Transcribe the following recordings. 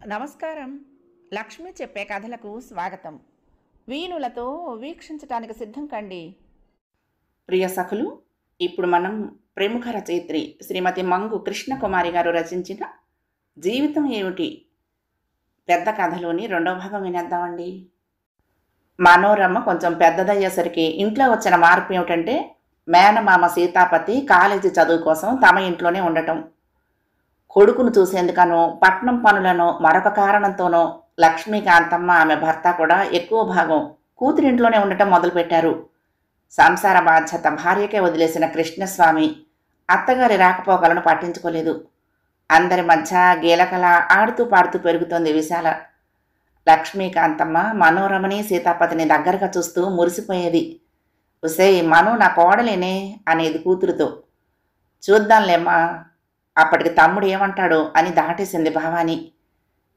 నమస్కారం. లక్ష్మి చెప్పే కథలకు స్వాగతం. వీణులతో వీక్షించటానికి సిద్ధం కండి. ప్రియ సఖులు, ఇప్పుడు మనం ప్రముఖ రచయిత్రి శ్రీమతి మంగు కృష్ణకుమారి గారు రచించిన జీవితం ఏమిటి పెద్ద కథలోని రెండవ భాగం వినేద్దామండి. మనోరమ కొంచెం పెద్దదయ్యేసరికి ఇంట్లో వచ్చిన మార్పు ఏమిటంటే, మేనమామ సీతాపతి కాలేజీ చదువు కోసం తమ ఇంట్లోనే ఉండటం. కొడుకును చూసేందుకనో పట్నం పనులనో మరొక కారణంతోనో లక్ష్మీకాంతమ్మ ఆమె భర్త కూడా ఎక్కువ భాగం కూతురింట్లోనే ఉండటం మొదలుపెట్టారు. సంసార బాధ్యత భార్యకే వదిలేసిన కృష్ణస్వామి అత్తగారి రాకపోకలను పట్టించుకోలేదు. అందరి మధ్య గీలకల ఆడుతూ పాడుతూ పెరుగుతోంది విశాల. లక్ష్మీకాంతమ్మ మనోరమని సీతాపతిని దగ్గరగా చూస్తూ మురిసిపోయేది. ఉసేయ్, మను నా కోడలేనే అనేది కూతురుతో. చూద్దాంలేమ్మా, అప్పటికి తమ్ముడు ఏమంటాడో అని దాటేసింది భవాని.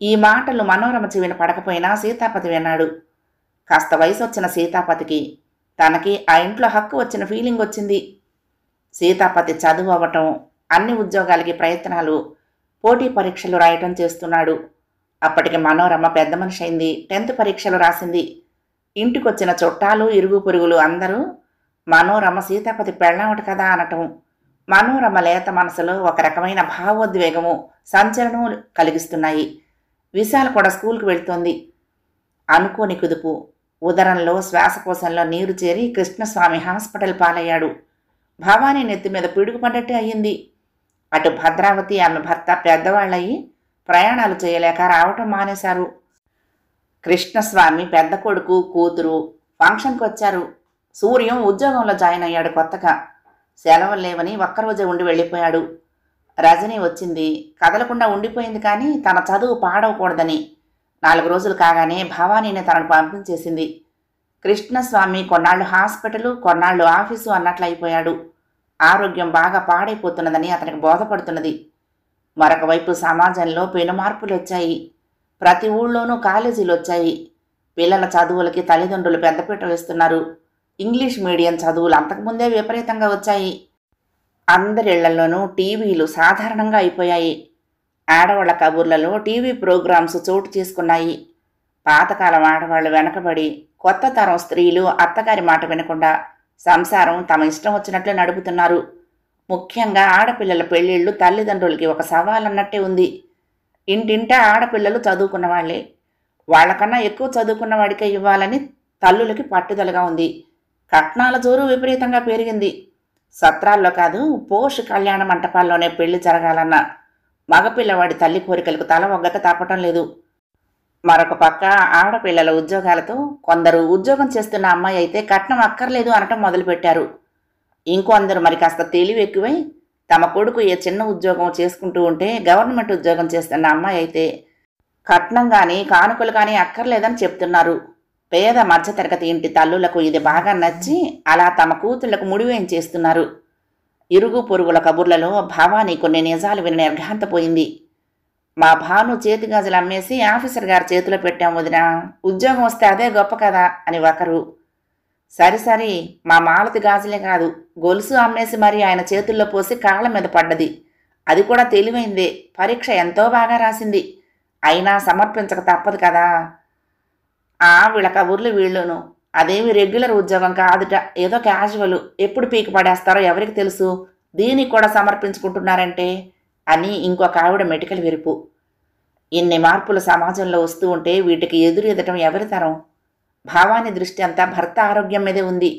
ఈ మాటలు మనోరమ చెవిన పడకపోయినా సీతాపతి విన్నాడు. కాస్త వయసు వచ్చిన సీతాపతికి తనకి ఆ ఇంట్లో హక్కు వచ్చిన ఫీలింగ్ వచ్చింది. సీతాపతి చదువు అవ్వటం, అన్ని ఉద్యోగాలకి ప్రయత్నాలు, పోటీ పరీక్షలు రాయటం చేస్తున్నాడు. అప్పటికి మనోరమ పెద్ద మనిషి అయింది. 10th పరీక్షలు రాసింది. ఇంటికొచ్చిన చుట్టాలు ఇరుగు పొరుగులు అందరూ మనోరమ సీతాపతి పెళ్ళామట కదా అనటం మనోరమ లేత మనసులో ఒక రకమైన భావోద్వేగము, సంచలనము కలిగిస్తున్నాయి. విశాల కూడా స్కూల్కి వెళ్తోంది. అనుకోని కుదుపు. ఉదరంలో శ్వాసకోశంలో నీరు చేరి కృష్ణస్వామి హాస్పిటల్ పాలయ్యాడు. భవానీ నెత్తి మీద పిడుగుపడ్డట్టే అయ్యింది. అటు భద్రావతి ఆమె భర్త పెద్దవాళ్ళయి ప్రయాణాలు చేయలేక రావటం మానేశారు. కృష్ణస్వామి పెద్ద కొడుకు కూతురు ఫంక్షన్కి వచ్చారు. సూర్యం ఉద్యోగంలో జాయిన్ అయ్యాడు కొత్తగా. సెలవులు లేవని ఒక్కరోజే ఉండి వెళ్ళిపోయాడు. రజని వచ్చింది. కదలకుండా ఉండిపోయింది, కానీ తన చదువు పాడవకూడదని 4 రోజులు కాగానే భవానీని తనను పంపించేసింది. కృష్ణస్వామి కొన్నాళ్ళు హాస్పిటలు, కొన్నాళ్ళు ఆఫీసు అన్నట్లయిపోయాడు. ఆరోగ్యం బాగా పాడైపోతున్నదని అతనికి బోధపడుతున్నది. మరొక వైపు సమాజంలో పెను మార్పులు వచ్చాయి. ప్రతి ఊళ్ళోనూ కాలేజీలు వచ్చాయి. పిల్లల చదువులకి తల్లిదండ్రులు పెద్దపీట వేస్తున్నారు. ఇంగ్లీష్ మీడియం చదువులు అంతకుముందే విపరీతంగా వచ్చాయి. అందరిళ్లలోనూ టీవీలు సాధారణంగా అయిపోయాయి. ఆడవాళ్ల కబుర్లలో టీవీ ప్రోగ్రామ్స్ చోటు చేసుకున్నాయి. పాతకాలం ఆడవాళ్లు వెనకబడి కొత్త తరం స్త్రీలు అత్తగారి మాట వినకుండా సంసారం తమ ఇష్టం వచ్చినట్లు నడుపుతున్నారు. ముఖ్యంగా ఆడపిల్లల పెళ్లిళ్ళు తల్లిదండ్రులకి ఒక సవాలన్నట్టే ఉంది. ఇంటింటా ఆడపిల్లలు చదువుకున్న వాళ్లే. వాళ్లకన్నా ఎక్కువ చదువుకున్న వాడికే ఇవ్వాలని తల్లులకి పట్టుదలగా ఉంది. కట్నాల జోరు విపరీతంగా పెరిగింది. సత్రాల్లో కాదు, పోష్ కళ్యాణ మంటపాల్లోనే పెళ్లి జరగాలన్న మగపిల్లవాడి తల్లి కోరికలకు తల ఒగ్గక తప్పటం లేదు. మరొక పక్క ఆడపిల్లల ఉద్యోగాలతో కొందరు ఉద్యోగం చేస్తున్న అమ్మాయి అయితే కట్నం అక్కర్లేదు అనటం మొదలుపెట్టారు. ఇంకొందరు మరి కాస్త తెలివి ఎక్కువై తమ కొడుకు ఏ చిన్న ఉద్యోగం చేసుకుంటూ ఉంటే గవర్నమెంట్ ఉద్యోగం చేస్తున్న అమ్మాయి అయితే కట్నం కానీ కానుకలు కానీ అక్కర్లేదని చెప్తున్నారు. పేద మధ్యతరగతి ఇంటి తల్లులకు ఇది బాగా నచ్చి అలా తమ కూతుళ్లకు ముడివేం చేస్తున్నారు. ఇరుగు పొరుగుల కబుర్లలో భవానీ కొన్ని నిజాలు విని నిర్ఘాంతపోయింది. మా భాను చేతి గాజులు అమ్మేసి ఆఫీసర్ గారి చేతిలో పెట్టాం వదినా, ఉద్యోగం వస్తే అదే గొప్ప కదా అని ఒకరు. సరి మా మాలతి గాజులే కాదు, గొలుసు అమ్మేసి మరి ఆయన చేతుల్లో పోసి కాళ్ళ మీద పడ్డది. అది కూడా తెలివైందే. పరీక్ష ఎంతో బాగా రాసింది. అయినా సమర్పించక తప్పదు కదా. వీళ్ళ కబుర్లు వీళ్ళును. అదేమి రెగ్యులర్ ఉద్యోగం కాదుట, ఏదో క్యాజువల్. ఎప్పుడు పీకి పడేస్తారో ఎవరికి తెలుసు. దీనికి కూడా సమర్పించుకుంటున్నారంటే అని ఇంకొక ఆవిడ మెటికలు విరుపు. ఇన్ని మార్పులు సమాజంలో వస్తూ ఉంటే వీటికి ఎదురెదటం ఎవరి తరం? భవానీ దృష్టి అంతా భర్త ఆరోగ్యం మీదే ఉంది.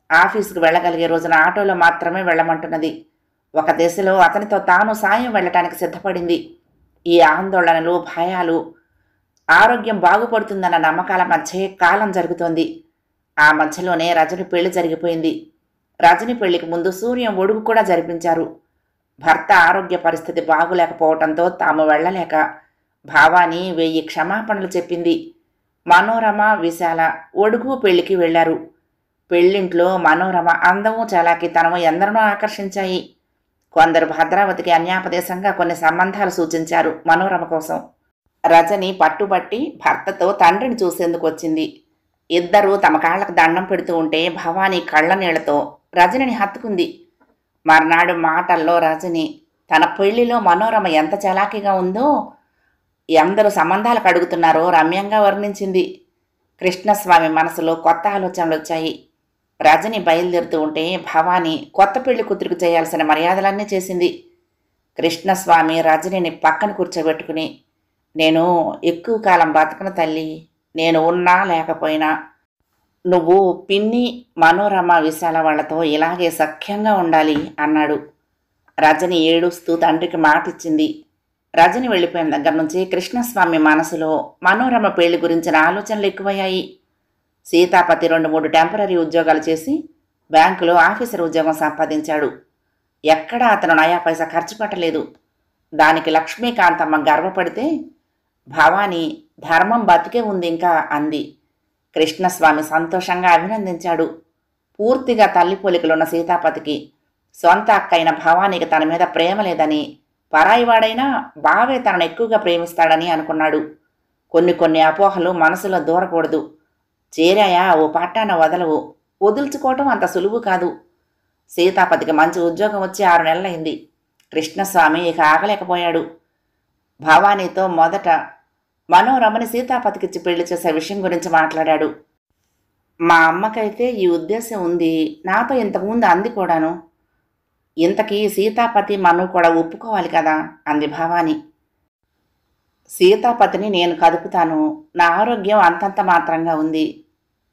ఆఫీసుకు వెళ్ళగలిగే రోజున ఆటోలో మాత్రమే వెళ్ళమంటున్నది. ఒక దశలో అతనితో తాను సాయం వెళ్ళటానికి సిద్ధపడింది. ఈ ఆందోళనలు, భయాలు, ఆరోగ్యం బాగుపడుతుందన్న నమ్మకాల మధ్య కాలం జరుగుతోంది. ఆ మధ్యలోనే రజని పెళ్లి జరిగిపోయింది. రజని పెళ్లికి ముందు సూర్యం ఒడుగు కూడా జరిపించారు. భర్త ఆరోగ్య పరిస్థితి బాగులేకపోవడంతో తాము వెళ్ళలేక భవానీ 1000 క్షమాపణలు చెప్పింది. మనోరమ, విశాల ఒడుగు పెళ్లికి వెళ్లారు. పెళ్లింట్లో మనోరమ అందము, చలాకితనము ఎందరినో ఆకర్షించాయి. కొందరు భద్రావతికి అన్యాపదేశంగా కొన్ని సంబంధాలు సూచించారు మనోరమ కోసం. రజని పట్టుబట్టి భర్తతో తండ్రిని చూసేందుకు వచ్చింది. ఇద్దరూ తమ కాళ్లకు దండం పెడుతూ ఉంటే భవానీ కళ్ళ నీళ్లతో రజనిని హత్తుకుంది. మర్నాడు మాటల్లో రజని తన పెళ్లిలో మనోరమ ఎంత చలాకీగా ఉందో, ఎందరు సంబంధాలకు అడుగుతున్నారో రమ్యంగా వర్ణించింది. కృష్ణస్వామి మనసులో కొత్త ఆలోచనలు వచ్చాయి. రజని బయలుదేరుతూ ఉంటే భవాని కొత్త పెళ్లి కూతురికి చేయాల్సిన మర్యాదలన్నీ చేసింది. కృష్ణస్వామి రజనిని పక్కన కూర్చోబెట్టుకుని, నేను ఎక్కువ కాలం బతకను తల్లి, నేను ఉన్నా లేకపోయినా నువ్వు పిన్ని మనోరమ విశాల వాళ్లతో ఇలాగే సఖ్యంగా ఉండాలి అన్నాడు. రజని ఏడుస్తూ తండ్రికి మాటిచ్చింది. రజని వెళ్ళిపోయిన దగ్గర నుంచి కృష్ణస్వామి మనసులో మనోరమ పెళ్లి గురించిన ఆలోచనలు ఎక్కువయ్యాయి. సీతాపతి 2-3 టెంపరీ ఉద్యోగాలు చేసి బ్యాంకులో ఆఫీసర్ ఉద్యోగం సంపాదించాడు. ఎక్కడా అతను నయా పైసా ఖర్చు పెట్టలేదు. దానికి లక్ష్మీకాంతమ్మ గర్వపడితే, భవాని ధర్మం బతికే ఉంది ఇంకా అంది. కృష్ణస్వామి సంతోషంగా అభినందించాడు. పూర్తిగా తల్లి పోలికలున్న సీతాపతికి సొంత అక్కైన భవానీకి తన మీద ప్రేమ లేదని, పరాయివాడైనా బావే తనను ఎక్కువగా ప్రేమిస్తాడని అనుకున్నాడు. కొన్ని అపోహలు మనసులో దూరకూడదు. చేరాయా ఓ పట్టాన వదలవు, వదుల్చుకోవటం అంత సులువు కాదు. సీతాపతికి మంచి ఉద్యోగం వచ్చి 6 నెలలైంది. కృష్ణస్వామి ఇక ఆగలేకపోయాడు. భవానీతో మొదట మనోరమని సీతాపతికిచ్చి పెళ్లి చేసే విషయం గురించి మాట్లాడాడు. మా అమ్మకైతే ఈ ఉద్దేశం ఉంది, నాతో ఇంతకుముందు అంది కూడాను. ఇంతకీ సీతాపతి మను కూడా ఒప్పుకోవాలి కదా అంది భవాని. సీతాపతిని నేను కదుపుతాను, నా ఆరోగ్యం అంతంత మాత్రంగా ఉంది,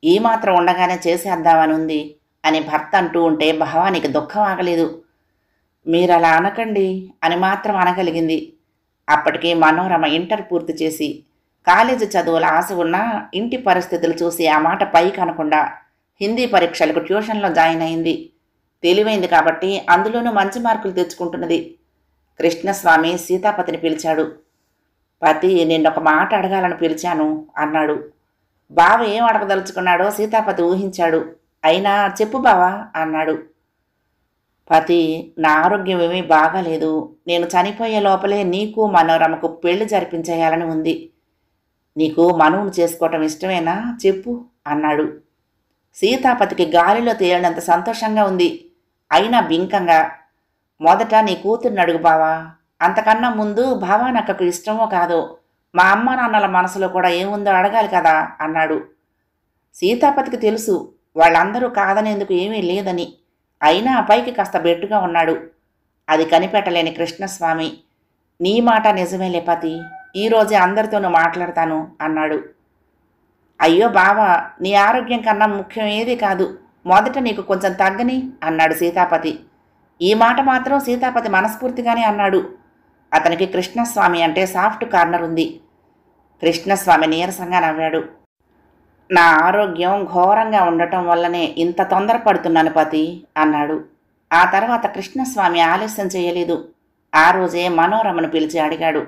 ఈ మాత్రం ఉండగానే చేసేద్దామని ఉంది అని భర్త అంటూ ఉంటే భవానికి దుఃఖం ఆగలేదు. మీరలా అనకండి అని మాత్రం అనగలిగింది. అప్పటికి మనోరమ ఇంటర్ పూర్తి చేసి కాలేజీ చదువుల ఆశ ఉన్నా ఇంటి పరిస్థితులు చూసి ఆ మాట పైకి అనకుండా హిందీ పరీక్షలకు ట్యూషన్లో జాయిన్ అయింది. తెలివైంది కాబట్టి అందులోనూ మంచి మార్కులు తెచ్చుకుంటున్నది. కృష్ణస్వామి సీతాపతిని పిలిచాడు. పతి, నిన్నొక మాట అడగాలని పిలిచాను అన్నాడు. బావ ఏం అడగదలుచుకున్నాడో సీతాపతి ఊహించాడు. అయినా చెప్పు బావా అన్నాడు. పతి, నా ఆరోగ్యం ఏమీ బాగాలేదు, నేను చనిపోయే లోపలే నీకు మనోరమకు పెళ్లి జరిపించేయాలని ఉంది. నీకు మనువును చేసుకోవటం ఇష్టమేనా చెప్పు అన్నాడు. సీతాపతికి గాలిలో తేలినంత సంతోషంగా ఉంది. అయినా బింకంగా, మొదట నీ కూతుర్ని అడుగు బావా, అంతకన్నా ముందు భావానక్కకు ఇష్టమో కాదో మా అమ్మ నాన్నల మనసులో కూడా ఏముందో అడగాలి కదా అన్నాడు. సీతాపతికి తెలుసు వాళ్ళందరూ కాదనేందుకు ఏమీ లేదని, అయినా పైకి కాస్త బెట్టుగా ఉన్నాడు. అది కనిపెట్టలేని కృష్ణస్వామి, నీ మాట నిజమేలే పతి, ఈరోజే అందరితోనూ మాట్లాడతాను అన్నాడు. అయ్యో బావా, నీ ఆరోగ్యం కన్నా ముఖ్యం ఏదీ కాదు, మొదట నీకు కొంచెం తగ్గని అన్నాడు సీతాపతి. ఈ మాట మాత్రం సీతాపతి మనస్ఫూర్తిగానే అన్నాడు. అతనికి కృష్ణస్వామి అంటే సాఫ్ట్ కార్నర్ ఉంది. కృష్ణస్వామి నీరసంగా నవ్వాడు. నా ఆరోగ్యం ఘోరంగా ఉండటం వల్లనే ఇంత తొందరపడుతున్నాను పతి అన్నాడు. ఆ తర్వాత కృష్ణస్వామి ఆలస్యం చేయలేదు. ఆ రోజే మనోరమను పిలిచి అడిగాడు.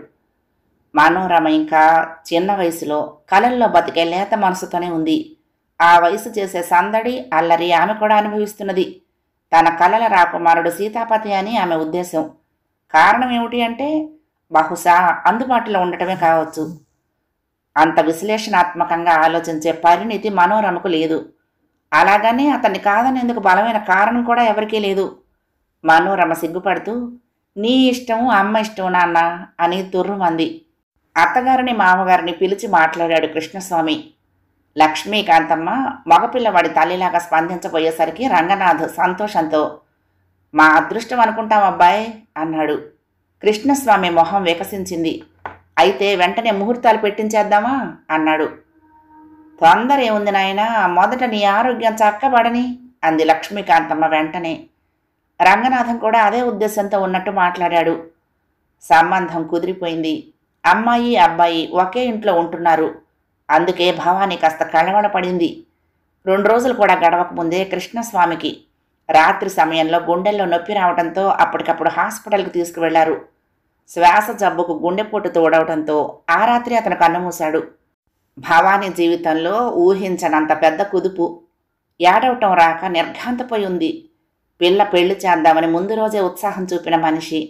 మనోరమ ఇంకా చిన్న వయసులో కలల్లో బతికే లేత మనసుతోనే ఉంది. ఆ వయసు చేసే సందడి అల్లరి ఆమె కూడా అనుభవిస్తున్నది. తన కలల రాకుమారుడు సీతాపతి అని ఆమె ఉద్దేశం. కారణం ఏమిటి అంటే బహుశా అందుబాటులో ఉండటమే కావచ్చు. అంత విశ్లేషణాత్మకంగా ఆలోచించే పరిణితి మనోరమకు లేదు. అలాగని అతన్ని కాదనేందుకు బలమైన కారణం కూడా ఎవరికీ లేదు. మనోరమ సిగ్గుపడుతూ, నీ ఇష్టం అమ్మ ఇష్టం నాన్న అని తుర్రుమంది. అత్తగారిని మామగారిని పిలిచి మాట్లాడాడు కృష్ణస్వామి. లక్ష్మీకాంతమ్మ మగపిల్లవాడి తల్లిలాగా స్పందించబోయేసరికి రంగనాథ్ సంతోషంతో, మా అదృష్టం అనుకుంటాం అబ్బాయి అన్నాడు. కృష్ణస్వామి మొహం వికసించింది. అయితే వెంటనే ముహూర్తాలు పెట్టించేద్దామా అన్నాడు. తొందర ఏముంది నాయనా, మొదట నీ ఆరోగ్యం చక్కబడని అంది లక్ష్మీకాంతమ్మ వెంటనే. రంగనాథం కూడా అదే ఉద్దేశంతో ఉన్నట్టు మాట్లాడాడు. సంబంధం కుదిరిపోయింది. అమ్మాయి అబ్బాయి ఒకే ఇంట్లో ఉంటున్నారు. అందుకే భవానీ కాస్త కళవళపడింది. 2 రోజులు కూడా గడవకముందే కృష్ణస్వామికి రాత్రి సమయంలో గుండెల్లో నొప్పి రావడంతో అప్పటికప్పుడు హాస్పిటల్కి తీసుకువెళ్లారు. శ్వాస జబ్బుకు గుండెపోటు తోడవడంతో ఆ రాత్రి అతను కన్నుమూశాడు. భవానీ జీవితంలో ఊహించనంత పెద్ద కుదుపు. ఏడవటం రాక నిర్ఘాంతపోయి ఉంది. పిల్ల పెళ్లి చేద్దామని ముందు రోజే ఉత్సాహం చూపిన మనిషి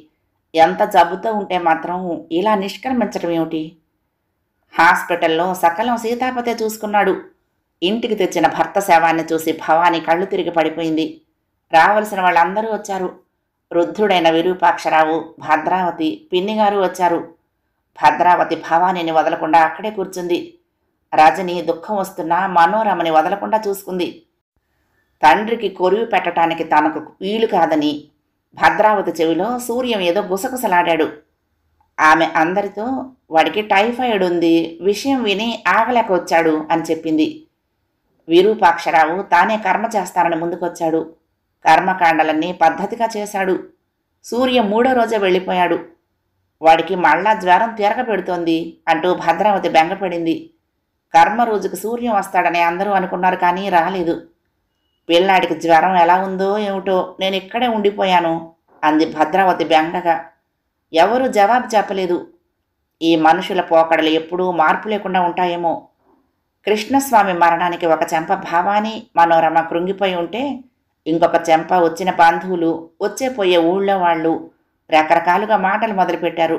ఎంత జబ్బుతో ఉంటే మాత్రం ఇలా నిష్క్రమించడం ఏమిటి? హాస్పిటల్లో సకలం సీతాపతే చూసుకున్నాడు. ఇంటికి తెచ్చిన భర్త శవాన్ని చూసి భవానీ కళ్ళు తిరిగి పడిపోయింది. రావలసిన వాళ్ళందరూ వచ్చారు. వృద్ధుడైన విరూపాక్షరావు, భద్రావతి, పిన్నిగారు వచ్చారు. భద్రావతి భవానీని వదలకుండా అక్కడే కూర్చుంది. రజని దుఃఖం వస్తున్నా మనోరమని వదలకుండా చూసుకుంది. తండ్రికి కొరివి పెట్టడానికి తనకు వీలు కాదని భద్రావతి చెవిలో సూర్యం ఏదో గుసగుసలాడాడు. ఆమె అందరితో వాడికి టైఫాయిడ్ ఉంది, విషయం విని ఆగలేక వచ్చాడు అని చెప్పింది. విరూపాక్షరావు తానే కర్మ చేస్తానని ముందుకొచ్చాడు. కర్మకాండలన్నీ పద్ధతిగా చేశాడు. సూర్యం 3వ రోజే వెళ్ళిపోయాడు. వాడికి మళ్ళా జ్వరం తిరగపెడుతోంది అంటూ భద్రావతి బెంగపడింది. కర్మ రోజుకు సూర్యం వస్తాడని అందరూ అనుకున్నారు, కానీ రాలేదు. పిల్లాడికి జ్వరం ఎలా ఉందో ఏమిటో, నేను ఇక్కడే ఉండిపోయాను అంది భద్రావతి బెంగగా. ఎవరూ జవాబు చెప్పలేదు. ఈ మనుషుల పోకడలు ఎప్పుడూ మార్పు లేకుండా ఉంటాయేమో. కృష్ణస్వామి మరణానికి ఒక చెంప భవానీ, మనోరమ కృంగిపోయి ఉంటే, ఇంకొక చెంప వచ్చిన బంధువులు, వచ్చేపోయే ఊళ్ళో వాళ్ళు రకరకాలుగా మాటలు మొదలుపెట్టారు.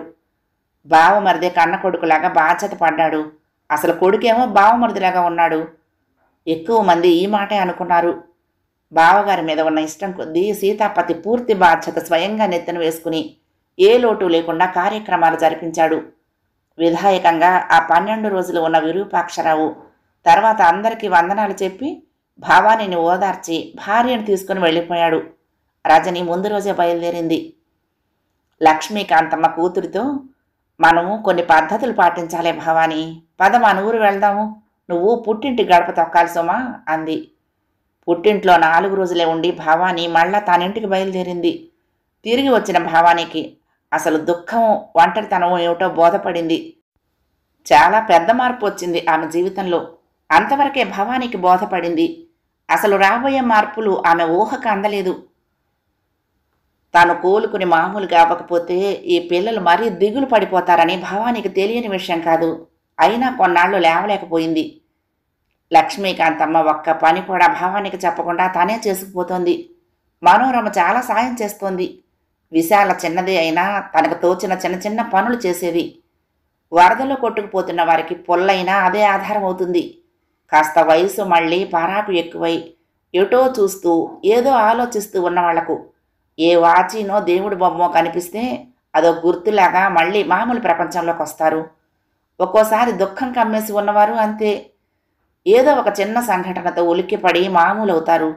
బావమరిదే కన్న కొడుకులాగా బాధ్యత పడ్డాడు, అసలు కొడుకేమో బావమరిదిలాగా ఉన్నాడు. ఎక్కువ మంది ఈ మాటే అనుకున్నారు. బావగారి మీద ఉన్న ఇష్టం కొద్దీ సీతాపతి పూర్తి బాధ్యత స్వయంగా నెత్తిన వేసుకుని ఏ లోటు లేకుండా కార్యక్రమాలు జరిపించాడు. విధాయకంగా ఆ 12 రోజులు ఉన్న విరూపాక్షరావు తర్వాత అందరికీ వందనాలు చెప్పి భవానీని ఓదార్చి భార్యను తీసుకుని వెళ్ళిపోయాడు. రజని ముందు రోజే బయలుదేరింది. లక్ష్మీకాంతమ్మ కూతురితో, మనము కొన్ని పద్ధతులు పాటించాలే భవానీ, పద మన ఊరు వెళ్దాము, నువ్వు పుట్టింటి గడప తొక్కాలి సుమా అంది. పుట్టింట్లో 4 రోజులే ఉండి భవానీ మళ్ళా తానింటికి బయలుదేరింది. తిరిగి వచ్చిన భవానీకి అసలు దుఃఖం, ఒంటరితనం ఏమిటో బోధపడింది. చాలా పెద్ద మార్పు వచ్చింది ఆమె జీవితంలో. అంతవరకే భవానీకి బోధపడింది. అసలు రాబోయే మార్పులు ఆమె ఊహకు అందలేదు. తాను కోలుకుని మామూలుగా అవ్వకపోతే ఈ పిల్లలు మరీ దిగులు పడిపోతారని భవానీకి తెలియని విషయం కాదు. అయినా కొన్నాళ్ళు లేవలేకపోయింది. లక్ష్మీకాంతమ్మ ఒక్క పని కూడా భవానీకి చెప్పకుండా తనే చేసుకుపోతోంది. మనోరమ చాలా సాయం చేస్తోంది. విశాల చిన్నదే అయినా తనకు తోచిన చిన్న చిన్న పనులు చేసేది. వరదలో కొట్టుకుపోతున్న వారికి పొల్లైనా అదే ఆధారం అవుతుంది. కాస్త వయసు మళ్ళీ పరాకు ఎక్కువై ఎటో చూస్తూ ఏదో ఆలోచిస్తూ ఉన్న వాళ్లకు ఏ వాచీనో దేవుడి బొమ్మో కనిపిస్తే అదో గుర్తులాగా మళ్ళీ మామూలు ప్రపంచంలోకి వస్తారు. ఒక్కోసారి దుఃఖం కమ్మేసి ఉన్నవారు అంతే. ఏదో ఒక చిన్న సంఘటనతో ఉలిక్కిపడి మామూలు అవుతారు.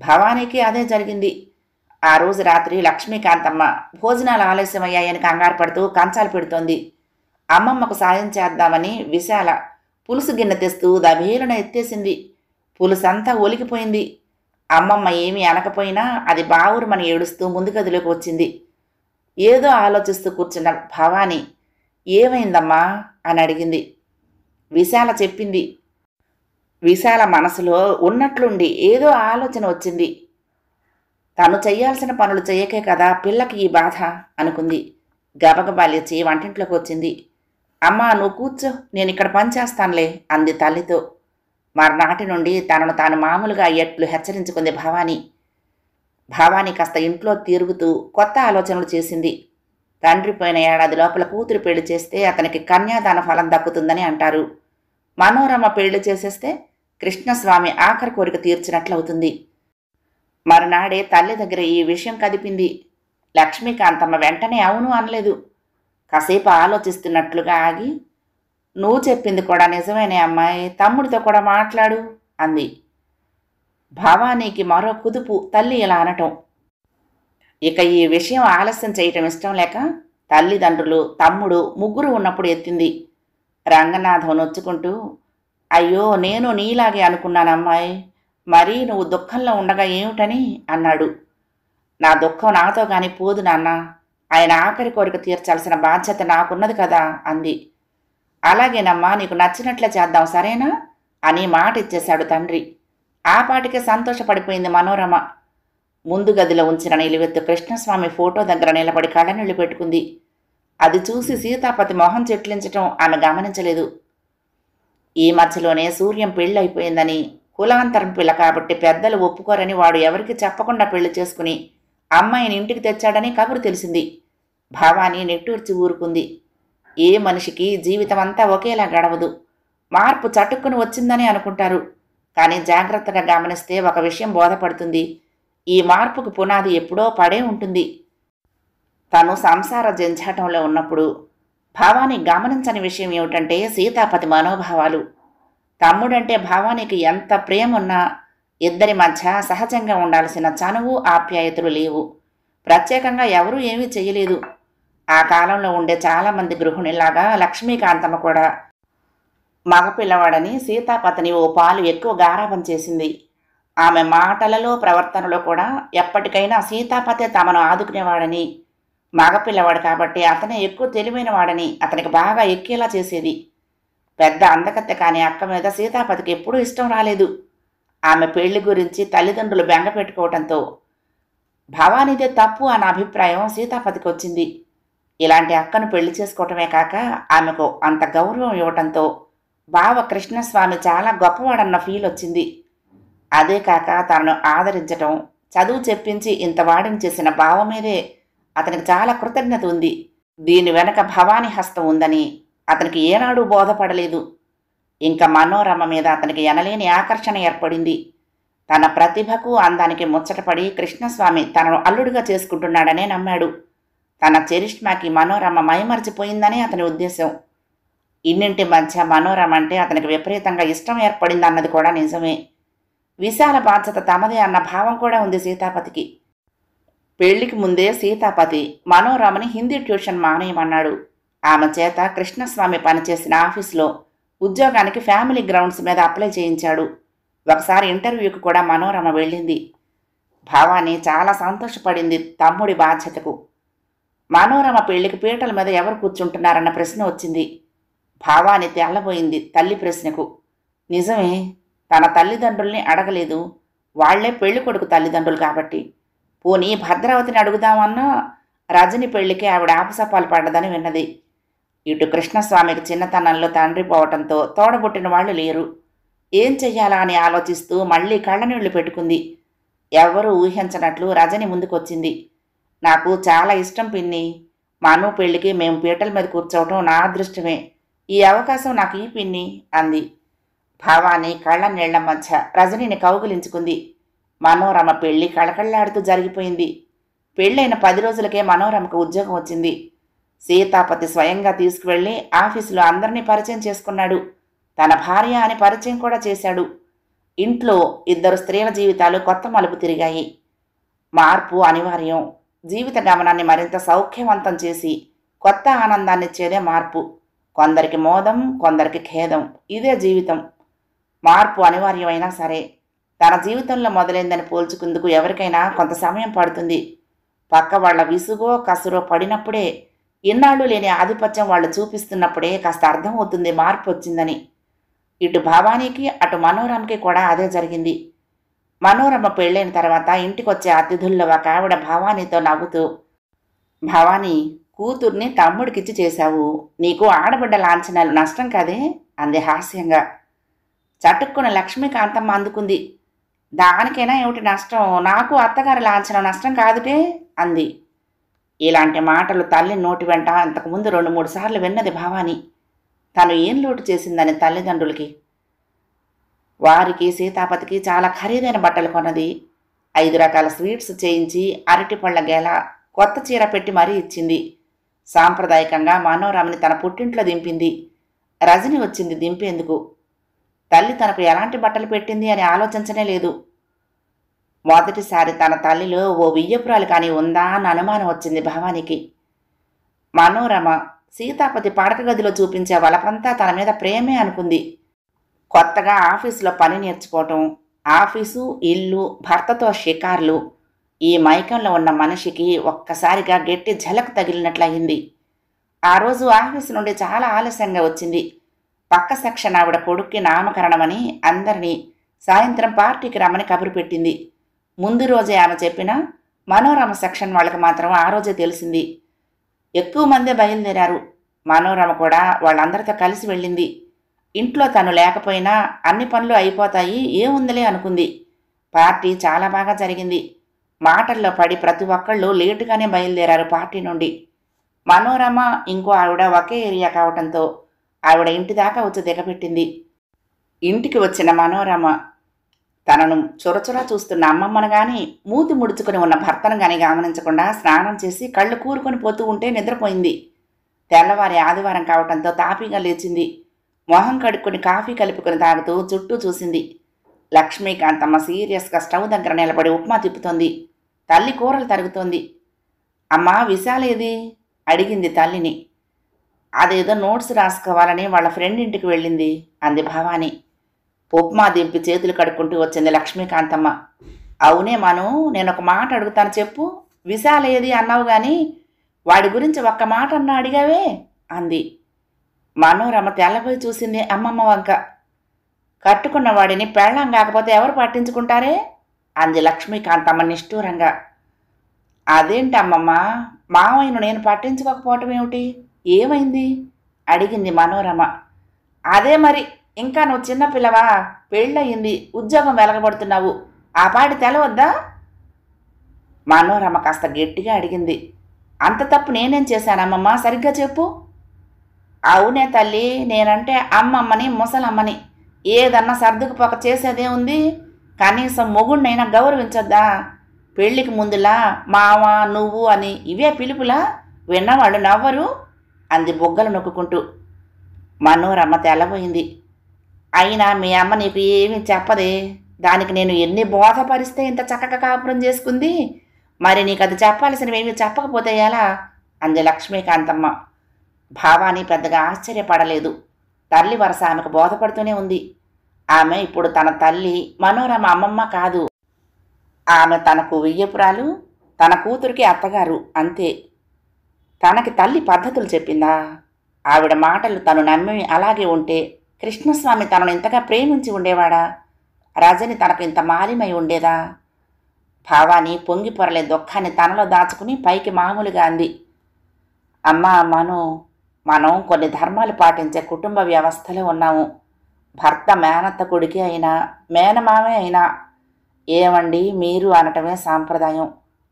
భవానీకి అదే జరిగింది. ఆ రోజు రాత్రి లక్ష్మీకాంతమ్మ భోజనాలు ఆలస్యమయ్యాయని కంగారు పడుతూ కంచాలు పెడుతోంది. అమ్మమ్మకు సాయం చేద్దామని విశాల పులుసు గిన్నె తెస్తూ దభీరణ ఎత్తేసింది. పులుసంతా ఒలికిపోయింది. అమ్మమ్మ ఏమీ అనకపోయినా అది బావురుమని ఏడుస్తూ ముందు గదిలోకి వచ్చింది. ఏదో ఆలోచిస్తూ కూర్చున్న భవానీ, ఏమైందమ్మా అని అడిగింది. విశాల చెప్పింది. విశాల మనసులో ఉన్నట్లుండి ఏదో ఆలోచన వచ్చింది. తను చెయ్యాల్సిన పనులు చెయ్యకే కదా పిల్లకి ఈ బాధ అనుకుంది. గబగబా లేచి వంటింట్లోకి వచ్చింది. అమ్మా, నువ్వు కూర్చో, నేను ఇక్కడ పని చేస్తానులే అంది తల్లితో. మర్నాటి నుండి తనను తాను మామూలుగా అయ్యేట్లు హెచ్చరించుకుంది భవానీ. భవానీ కాస్త ఇంట్లో తిరుగుతూ కొత్త ఆలోచనలు చేసింది. తండ్రి పోయిన ఏడాది లోపల కూతురు పెళ్లి చేస్తే అతనికి కన్యాదాన ఫలం దక్కుతుందని అంటారు. మనోరమ పెళ్లి చేసేస్తే కృష్ణస్వామి ఆఖరి కోరిక తీర్చినట్లవుతుంది. మరునాడే తల్లి దగ్గర ఈ విషయం కదిపింది. లక్ష్మీకాంతమ్మ వెంటనే అవును అనలేదు. కాసేపు ఆలోచిస్తున్నట్లుగా ఆగి, నువ్వు చెప్పింది కూడా నిజమేనే అమ్మాయి, తమ్ముడితో కూడా మాట్లాడు అంది. భవానీకి మరో కుదుపు తల్లి ఇలా అనటం. ఇక ఈ విషయం ఆలస్యం చేయటం ఇష్టం లేక తల్లిదండ్రులు, తమ్ముడు ముగ్గురు ఉన్నప్పుడు ఎత్తింది. రంగనాథం నొచ్చుకుంటూ, అయ్యో నేను నీలాగే అనుకున్నానమ్మాయి, మరీ నువ్వు దుఃఖంలో ఉండగా ఏమిటని అన్నాడు. నా దుఃఖం నాతో గాని పోదు నాన్న, ఆయన ఆఖరి కోరిక తీర్చాల్సిన బాధ్యత నాకున్నది కదా అంది. అలాగేనమ్మా, నీకు నచ్చినట్లే చేద్దాం సరేనా అని మాట ఇచ్చేశాడు తండ్రి. ఆ పాటికే సంతోషపడిపోయింది మనోరమ. ముందు గదిలో ఉంచిన నిలువెత్తు కృష్ణస్వామి ఫోటో దగ్గర నిలబడి కళ్ళనీళ్లు పెట్టుకుంది. అది చూసి సీతాపతి మొహం చెట్లించటం ఆమె గమనించలేదు. ఈ మధ్యలోనే సూర్యం పెళ్లి అయిపోయిందని, కులాంతరం పిల్ల కాబట్టి పెద్దలు ఒప్పుకోరని వాడు ఎవరికి చెప్పకుండా పెళ్లి చేసుకుని అమ్మాయిని ఇంటికి తెచ్చాడని కబురు తెలిసింది. భవానీ నిట్టూర్చి ఊరుకుంది. ఏ మనిషికి జీవితం అంతా ఒకేలా గడవదు. మార్పు చటుక్కుని వచ్చిందని అనుకుంటారు. కానీ జాగ్రత్తగా గమనిస్తే ఒక విషయం బోధపడుతుంది. ఈ మార్పుకు పునాది ఎప్పుడో పడే ఉంటుంది. తను సంసార జంఝాటంలో ఉన్నప్పుడు భావాని గమనించని విషయం ఏమిటంటే సీతాపతి మనోభావాలు. తమ్ముడంటే భావానికి ఎంత ప్రేమున్నా ఇద్దరి మధ్య సహజంగా ఉండాల్సిన చనువు ఆప్యాయతలు లేవు. ప్రత్యేకంగా ఎవరూ ఏమీ చెయ్యలేదు. ఆ కాలంలో ఉండే చాలామంది గృహిణిలాగా లక్ష్మీకాంతమ్మ కూడా మగపిల్లవాడని సీతాపతిని ఓ పాలు ఎక్కువ గారాబం చేసింది. ఆమె మాటలలో ప్రవర్తనలో కూడా ఎప్పటికైనా సీతాపతే తమను ఆదుకునేవాడని, మగపిల్లవాడు కాబట్టి అతనే ఎక్కువ తెలివైన వాడని అతనికి బాగా ఎక్కేలా చేసేది. పెద్ద అందకత్తె కాని అక్క మీద సీతాపతికి ఎప్పుడూ ఇష్టం రాలేదు. ఆమె పెళ్లి గురించి తల్లిదండ్రులు బెంగ పెట్టుకోవడంతో భవానీదే తప్పు అన్న అభిప్రాయం సీతాపతికి వచ్చింది. ఇలాంటి అక్కను పెళ్లి చేసుకోవటమే కాక ఆమెకు అంత గౌరవం ఇవ్వటంతో బావ కృష్ణస్వామి చాలా గొప్పవాడన్న ఫీల్ వచ్చింది. అదే కాక తనను ఆదరించటం, చదువు చెప్పించి ఇంత వాడిని చేసిన బావ మీదే అతనికి చాలా కృతజ్ఞత ఉంది. దీని వెనక భవానీ హస్తం ఉందని అతనికి ఏనాడూ బోధపడలేదు. ఇంకా మనోరమ మీద అతనికి ఎనలేని ఆకర్షణ ఏర్పడింది. తన ప్రతిభకు అందానికి ముచ్చటపడి కృష్ణస్వామి తనను అల్లుడిగా చేసుకుంటున్నాడనే నమ్మాడు. తన చరిష్మాకి మనోరమ మైమరిచిపోయిందనే అతని ఉద్దేశం. ఇన్నింటి మధ్య మనోరమ అంటే అతనికి విపరీతంగా ఇష్టం ఏర్పడిందన్నది కూడా నిజమే. విశాల బాధ్యత తమదే అన్న భావం కూడా ఉంది సీతాపతికి. పెళ్లికి ముందే సీతాపతి మనోరమని హిందీ ట్యూషన్ మానేయమన్నాడు. ఆమె చేత కృష్ణస్వామి పనిచేసిన ఆఫీసులో ఉద్యోగానికి ఫ్యామిలీ గ్రౌండ్స్ మీద అప్లై చేయించాడు. ఒకసారి ఇంటర్వ్యూకి కూడా మనోరమ వెళ్ళింది. భావాని చాలా సంతోషపడింది తమ్ముడి బాధ్యతకు. మనోరమ పెళ్లికి పీటల మీద ఎవరు కూర్చుంటున్నారన్న ప్రశ్న వచ్చింది. భావాని తెల్లబోయింది తల్లి ప్రశ్నకు. నిజమే, తన తల్లిదండ్రుల్ని అడగలేదు. వాళ్లే పెళ్లి కొడుకు తల్లిదండ్రులు కాబట్టి. పోనీ భద్రావతిని అడుగుదామన్నా రజని పెళ్లికి ఆవిడ ఆపసపాలు పడ్డదని విన్నది. ఇటు కృష్ణస్వామికి చిన్నతనంలో తండ్రి పోవటంతో తోడబుట్టిన వాళ్ళు లేరు. ఏం చెయ్యాలా అని ఆలోచిస్తూ మళ్లీ కళ్ళనీళ్లు పెట్టుకుంది. ఎవ్వరూ ఊహించనట్లు రజని ముందుకొచ్చింది. నాకు చాలా ఇష్టం పిన్ని. మను పెళ్లికి మేము పీటల మీద కూర్చోవటం నా అదృష్టమే. ఈ అవకాశం నాకు ఈ పిన్ని అంది. భావాని కళ్ళ నీళ్ల మధ్య రజనిని కౌగిలించుకుంది. మనోరమ పెళ్లి కళకళ్లాడుతూ జరిగిపోయింది. పెళ్ళైన 10 రోజులకే మనోరమకు ఉద్యోగం వచ్చింది. సీతాపతి స్వయంగా తీసుకువెళ్లి ఆఫీసులో అందరినీ పరిచయం చేసుకున్నాడు. తన భార్య అని పరిచయం కూడా చేశాడు. ఇంట్లో ఇద్దరు స్త్రీల జీవితాలు కొత్త మలుపు తిరిగాయి. మార్పు అనివార్యం. జీవిత గమనాన్ని మరింత సౌఖ్యవంతం చేసి కొత్త ఆనందాన్నిచ్చేదే మార్పు. కొందరికి మోదం, కొందరికి ఖేదం. ఇదే జీవితం. మార్పు అనివార్యమైనా సరే తన జీవితంలో మొదలైందని పోల్చుకుందుకు ఎవరికైనా కొంత సమయం పడుతుంది. పక్క వాళ్ల విసుగో కసురో పడినప్పుడే, ఇన్నాళ్ళు లేని ఆధిపత్యం వాళ్ళు చూపిస్తున్నప్పుడే కాస్త అర్థమవుతుంది మార్పు వచ్చిందని. ఇటు భావానికి అటు మనోరమకి కూడా అదే జరిగింది. మనోరమ పెళ్ళైన తర్వాత ఇంటికొచ్చే అతిథుల్లో ఒక ఆవిడ భావానీతో నవ్వుతూ, భవానీ, కూతుర్ని తమ్ముడికిచ్చి చేశావు. నీకు ఆడబిడ్డ లాంఛనాలు నష్టం కాదే అంది హాస్యంగా. చటుక్కున లక్ష్మీకాంతమ్మ అందుకుంది. దానికైనా ఏమిటి నష్టం? నాకు అత్తగారి లాంఛనం నష్టం కాదుటే అంది. ఇలాంటి మాటలు తల్లి నోటి వెంట అంతకుముందు 2-3 సార్లు విన్నది భావాని. తను ఏం లోటు చేసిందని తల్లిదండ్రులకి. వారికి సీతాపతికి చాలా ఖరీదైన బట్టలు కొన్నది. 5 రకాల స్వీట్స్ చేయించి అరటిపళ్ళ గేల, కొత్త చీర పెట్టి మరీ ఇచ్చింది. సాంప్రదాయకంగా మనోరమని తన పుట్టింట్లో దింపింది. రజని వచ్చింది దింపేందుకు. తల్లి తనకు ఎలాంటి బట్టలు పెట్టింది అని ఆలోచించనే లేదు. మొదటిసారి తన తల్లిలో ఓ వియ్యపురాలు కానీ ఉందా అన్న అనుమానం వచ్చింది భావానికి. మనోరమ సీతాపతి పడక గదిలో చూపించే వలపంతా తన మీద ప్రేమే అనుకుంది. కొత్తగా ఆఫీసులో పని నేర్చుకోవటం, ఆఫీసు, ఇల్లు, భర్తతో షికార్లు, ఈ మైకంలో ఉన్న మనిషికి ఒక్కసారిగా గట్టి ఝలక్ తగిలినట్లయింది. ఆ రోజు ఆఫీసు నుండి చాలా ఆలస్యంగా వచ్చింది. పక్క సెక్షన్ ఆవిడ కొడుక్కి నామకరణమని అందరినీ సాయంత్రం పార్టీకి రమ్మని కబురు పెట్టింది. ముందు రోజే ఆమె చెప్పినా మనోరమ సెక్షన్ వాళ్ళకి మాత్రం ఆ రోజే తెలిసింది. ఎక్కువ మందే బయలుదేరారు. మనోరమ కూడా వాళ్ళందరితో కలిసి వెళ్ళింది. ఇంట్లో తను లేకపోయినా అన్ని పనులు అయిపోతాయి, ఏముందిలే అనుకుంది. పార్టీ చాలా బాగా జరిగింది. మాటల్లో పడి ప్రతి ఒక్కళ్ళు లేటుగానే బయలుదేరారు పార్టీ నుండి. మనోరమ ఇంకో ఆవిడ ఒకే ఏరియా కావటంతో ఆవిడ ఇంటి దాకా వచ్చి దిగబెట్టింది. ఇంటికి వచ్చిన మనోరమ తనను చొరచొరా చూస్తున్న అమ్మమ్మను గాని, మూతి ముడుచుకుని ఉన్న భర్తను గాని గమనించకుండా స్నానం చేసి కళ్ళు కూరుకొని పోతూ ఉంటే నిద్రపోయింది. తెల్లవారి ఆదివారం కావటంతో తాపీగా లేచింది. మొహం కడుక్కొని కాఫీ కలుపుకొని తాగుతూ చుట్టూ చూసింది. లక్ష్మీకాంతమ్మ సీరియస్గా స్టవ్ దగ్గర నిలబడి ఉప్మా తిప్పుతోంది. తల్లి కూరలు తరుగుతోంది. అమ్మా విశాలేది అడిగింది తల్లిని. అదేదో నోట్స్ రాసుకోవాలని వాళ్ళ ఫ్రెండ్ ఇంటికి వెళ్ళింది అంది భవాని. ఉప్మా దింపి చేతులు కడుక్కుంటూ వచ్చింది లక్ష్మీకాంతమ్మ. అవునే మను, నేను ఒక మాట అడుగుతాను చెప్పు. విశాలేది అన్నావు గాని వాడి గురించి ఒక్క మాట అన్నా అడిగావే అంది. మనోరమ తెల్లబోయి చూసింది అమ్మమ్మ వంక. కట్టుకున్న వాడిని పెళ్ళాం కాకపోతే ఎవరు పట్టించుకుంటారే అంది లక్ష్మీకాంతమ్మ నిష్ఠూరంగా. అదేంటమ్మమ్మ, మావయ్యను నేను పట్టించుకోకపోవటం ఏమిటి? ఏమైంది అడిగింది మనోరమ. అదే మరి, ఇంకా నువ్వు చిన్నపిల్లవా? పెళ్ళయింది, ఉద్యోగం వెలగబడుతున్నావు, ఆ పాటి తెలవద్దా? మనోరమ కాస్త గట్టిగా అడిగింది. అంత తప్పు నేనేం చేశానమ్మమ్మ, సరిగ్గా చెప్పు. అవునే తల్లి, నేనంటే అమ్మమ్మని ముసలమ్మని. ఏదన్నా సర్దుకుపోక చేసేదే ఉంది. కనీసం మొగుడినైనా గౌరవించొద్దా? పెళ్లికి ముందులా మావ నువ్వు అని ఇవే పిలుపులా? విన్నవాళ్ళు నవ్వరు అంది బొగ్గలు నొక్కుంటూ. మనోరమ్మ తెల్లబోయింది. అయినా మీ అమ్మ నీకు ఏమీ చెప్పదే. దానికి నేను ఎన్ని బోధపరిస్తే ఇంత చక్కగా కాపురం చేసుకుంది. మరి నీకు అది చెప్పాల్సినవేమీ చెప్పకపోతే ఎలా అంది లక్ష్మీకాంతమ్మ. భావాని పెద్దగా ఆశ్చర్యపడలేదు. తల్లి వరస ఆమెకు బోధపడుతూనే ఉంది. ఆమె ఇప్పుడు తన తల్లి మనోరమ అమ్మమ్మ కాదు. ఆమె తనకు వియ్యపురాలు, తన కూతురికి అత్తగారు అంతే. తనకి తల్లి పద్ధతులు చెప్పిందా? ఆవిడ మాటలు తను నమ్మి అలాగే ఉంటే కృష్ణస్వామి తనను ఇంతగా ప్రేమించి ఉండేవాడా? రజని తనకు ఇంత మాలిమై ఉండేదా? భావాని పొంగి పొరలే దుఃఖాన్ని తనలో దాచుకుని పైకి మామూలుగా అంది. అమ్మా మనం కొన్ని ధర్మాలు పాటించే కుటుంబ వ్యవస్థలో ఉన్నాము. భర్త మేనత్త కొడుకే అయినా మేనమామే అయినా ఏమండి మీరు అనటమే సాంప్రదాయం.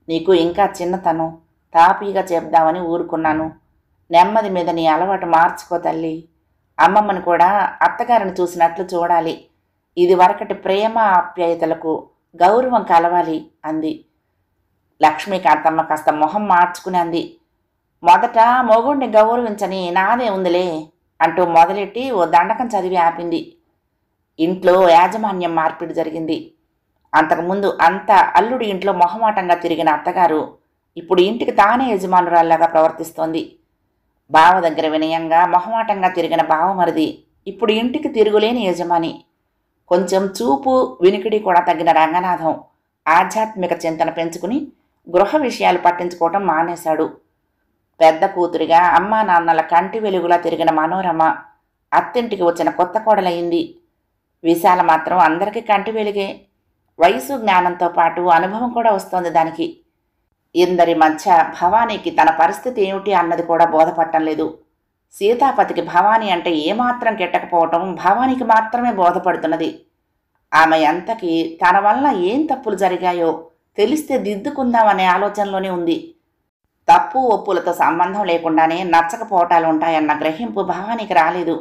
నీకు ఇంకా చిన్నతనం, తాపీగా చెప్దామని ఊరుకున్నాను. నెమ్మది మీద నీ అలవాటు మార్చుకో తల్లి. అమ్మమ్మని కూడా అత్తగారిని చూసినట్లు చూడాలి. ఇది వరకటి ప్రేమ ఆప్యాయతలకు గౌరవం కలవాలి అంది. లక్ష్మీకాంతమ్మ కాస్త మొహం మార్చుకుని అంది. మొదట మొగుణ్ణి గౌరవించని నాదే ఉందిలే అంటూ మొదలెట్టి ఓ దండకం చదివి ఆపింది. ఇంట్లో యాజమాన్యం మార్పిడి జరిగింది. అంతకుముందు అంతా అల్లుడి ఇంట్లో మొహమాటంగా తిరిగిన అత్తగారు ఇప్పుడు ఇంటికి తానే యజమానురాల్లాగా ప్రవర్తిస్తోంది. బావ దగ్గర వినయంగా మొహమాటంగా తిరిగిన బావమరిది ఇప్పుడు ఇంటికి తిరుగులేని యజమాని. కొంచెం చూపు వినికిడి కూడా తగ్గిన రంగనాథం ఆధ్యాత్మిక చింతన పెంచుకుని గృహ విషయాలు పట్టించుకోవటం మానేశాడు. పెద్ద కూతురిగా అమ్మా నాన్నల కంటి వెలుగులా తిరిగిన మనోరమ అత్తింటికి వచ్చిన కొత్త కోడలయ్యింది. విశాల మాత్రం అందరికీ కంటి వెలుగే. వయసు జ్ఞానంతో పాటు అనుభవం కూడా వస్తోంది దానికి. ఇందరి మధ్య భవానీకి తన పరిస్థితి ఏమిటి అన్నది కూడా బోధపట్టం లేదు. సీతాపతికి భవానీ అంటే ఏమాత్రం కెట్టకపోవటం భవానీకి మాత్రమే బోధపడుతున్నది. ఆమె అంతకి తన వల్ల ఏం తప్పులు జరిగాయో తెలిస్తే దిద్దుకుందామనే ఆలోచనలోనే ఉంది. తప్పు ఒప్పులతో సంబంధం లేకుండానే నచ్చకపోవటాలు ఉంటాయన్న గ్రహింపు భవానీకి రాలేదు.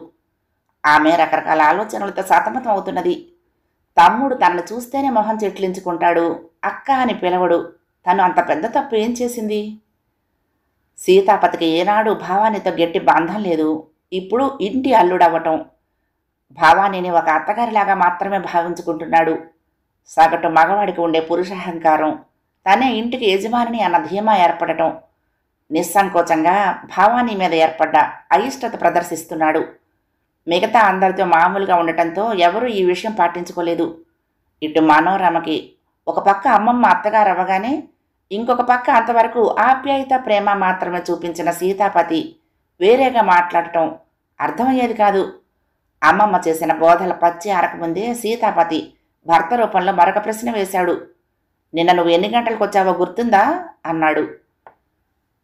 ఆమె రకరకాల ఆలోచనలతో సతమతం అవుతున్నది. తమ్ముడు తనను చూస్తేనే మొహం చెట్లించుకుంటాడు, అక్క అని పిలవడు. తను అంత పెద్ద తప్పు ఏం చేసింది? సీతాపతికి ఏనాడు భావానితో గట్టి బంధం లేదు. ఇప్పుడు ఇంటి అల్లుడవ్వటం. భావానిని ఒక అత్తగారిలాగా మాత్రమే భావించుకుంటున్నాడు. సగటు మగవాడికి ఉండే పురుషాహంకారం, తనే ఇంటికి యజమానిని అన్న ధీమా ఏర్పడటం. నిస్సంకోచంగా భావాని మీద ఏర్పడ్డ అయిష్టత ప్రదర్శిస్తున్నాడు. మిగతా అందరితో మామూలుగా ఉండటంతో ఎవరూ ఈ విషయం పాటించుకోలేదు. ఇటు మనోరమకి ఒక పక్క అమ్మమ్మ అత్తగారు అవ్వగానే ఇంకొక పక్క అంతవరకు ఆప్యాయత ప్రేమ మాత్రమే చూపించిన సీతాపతి వేరేగా మాట్లాడటం అర్థమయ్యేది కాదు. అమ్మమ్మ చేసిన బోధల పచ్చి ఆరకముందే సీతాపతి భర్త రూపంలో మరొక ప్రశ్న వేశాడు. నిన్న నువ్వు ఎన్ని గంటలకు వచ్చావో గుర్తుందా అన్నాడు.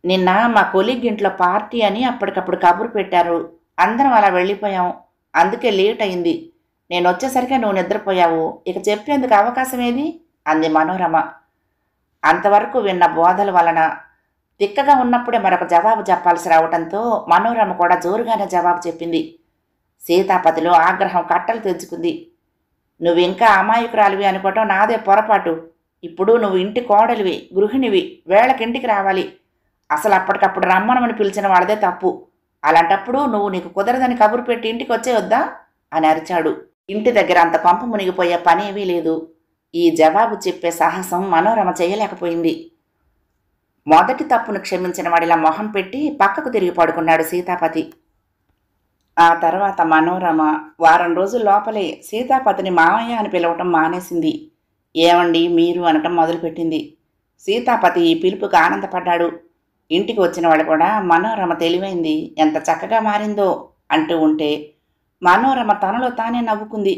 నిన్న మా కొలీగ్ ఇంట్లో పార్టీ అని అప్పటికప్పుడు కబురు పెట్టారు. అందరం అలా వెళ్ళిపోయాం. అందుకే లేట్ అయింది. నేను వచ్చేసరికి నువ్వు నిద్రపోయావు. ఇక చెప్పేందుకు అవకాశం ఏది అంది మనోరమ. అంతవరకు విన్న బోధల వలన తిక్కగా ఉన్నప్పుడే మరొక జవాబు చెప్పాల్సి రావడంతో మనోరమ కూడా జోరుగానే జవాబు చెప్పింది. సీతాపతిలో ఆగ్రహం కట్టలు తెంచుకుంది. నువ్వు ఇంకా అమాయకురాలివి అనుకోవటం నాదే పొరపాటు. ఇప్పుడు నువ్వు ఇంటి కోడలివి, గృహిణివి, వేళకింటికి రావాలి. అసలు అప్పటికప్పుడు రమ్మనమని పిలిచిన వాళ్ళదే తప్పు. అలాంటప్పుడు నువ్వు నీకు కుదరదని కబురు పెట్టి ఇంటికి వచ్చేయొద్దా అని అరిచాడు. ఇంటి దగ్గర అంత కొంప మునిగిపోయే పనేవీ లేదు. ఈ జవాబు చెప్పే సాహసం మనోరమ చేయలేకపోయింది. మొదటి తప్పును క్షమించిన వాడిలా మొహం పెట్టి పక్కకు తిరిగి పడుకున్నాడు సీతాపతి. ఆ తర్వాత మనోరమ వారం రోజుల లోపలే సీతాపతిని మామయ్య అని పిలవటం మానేసింది. ఏమండి మీరు అనటం మొదలుపెట్టింది. సీతాపతి ఈ పిలుపుకు ఆనందపడ్డాడు. ఇంటికి వచ్చిన వాళ్ళు కూడా మనోరమ తెలివైంది, ఎంత చక్కగా మారిందో అంటూ ఉంటే మనోరమ తనలో తానే నవ్వుకుంది.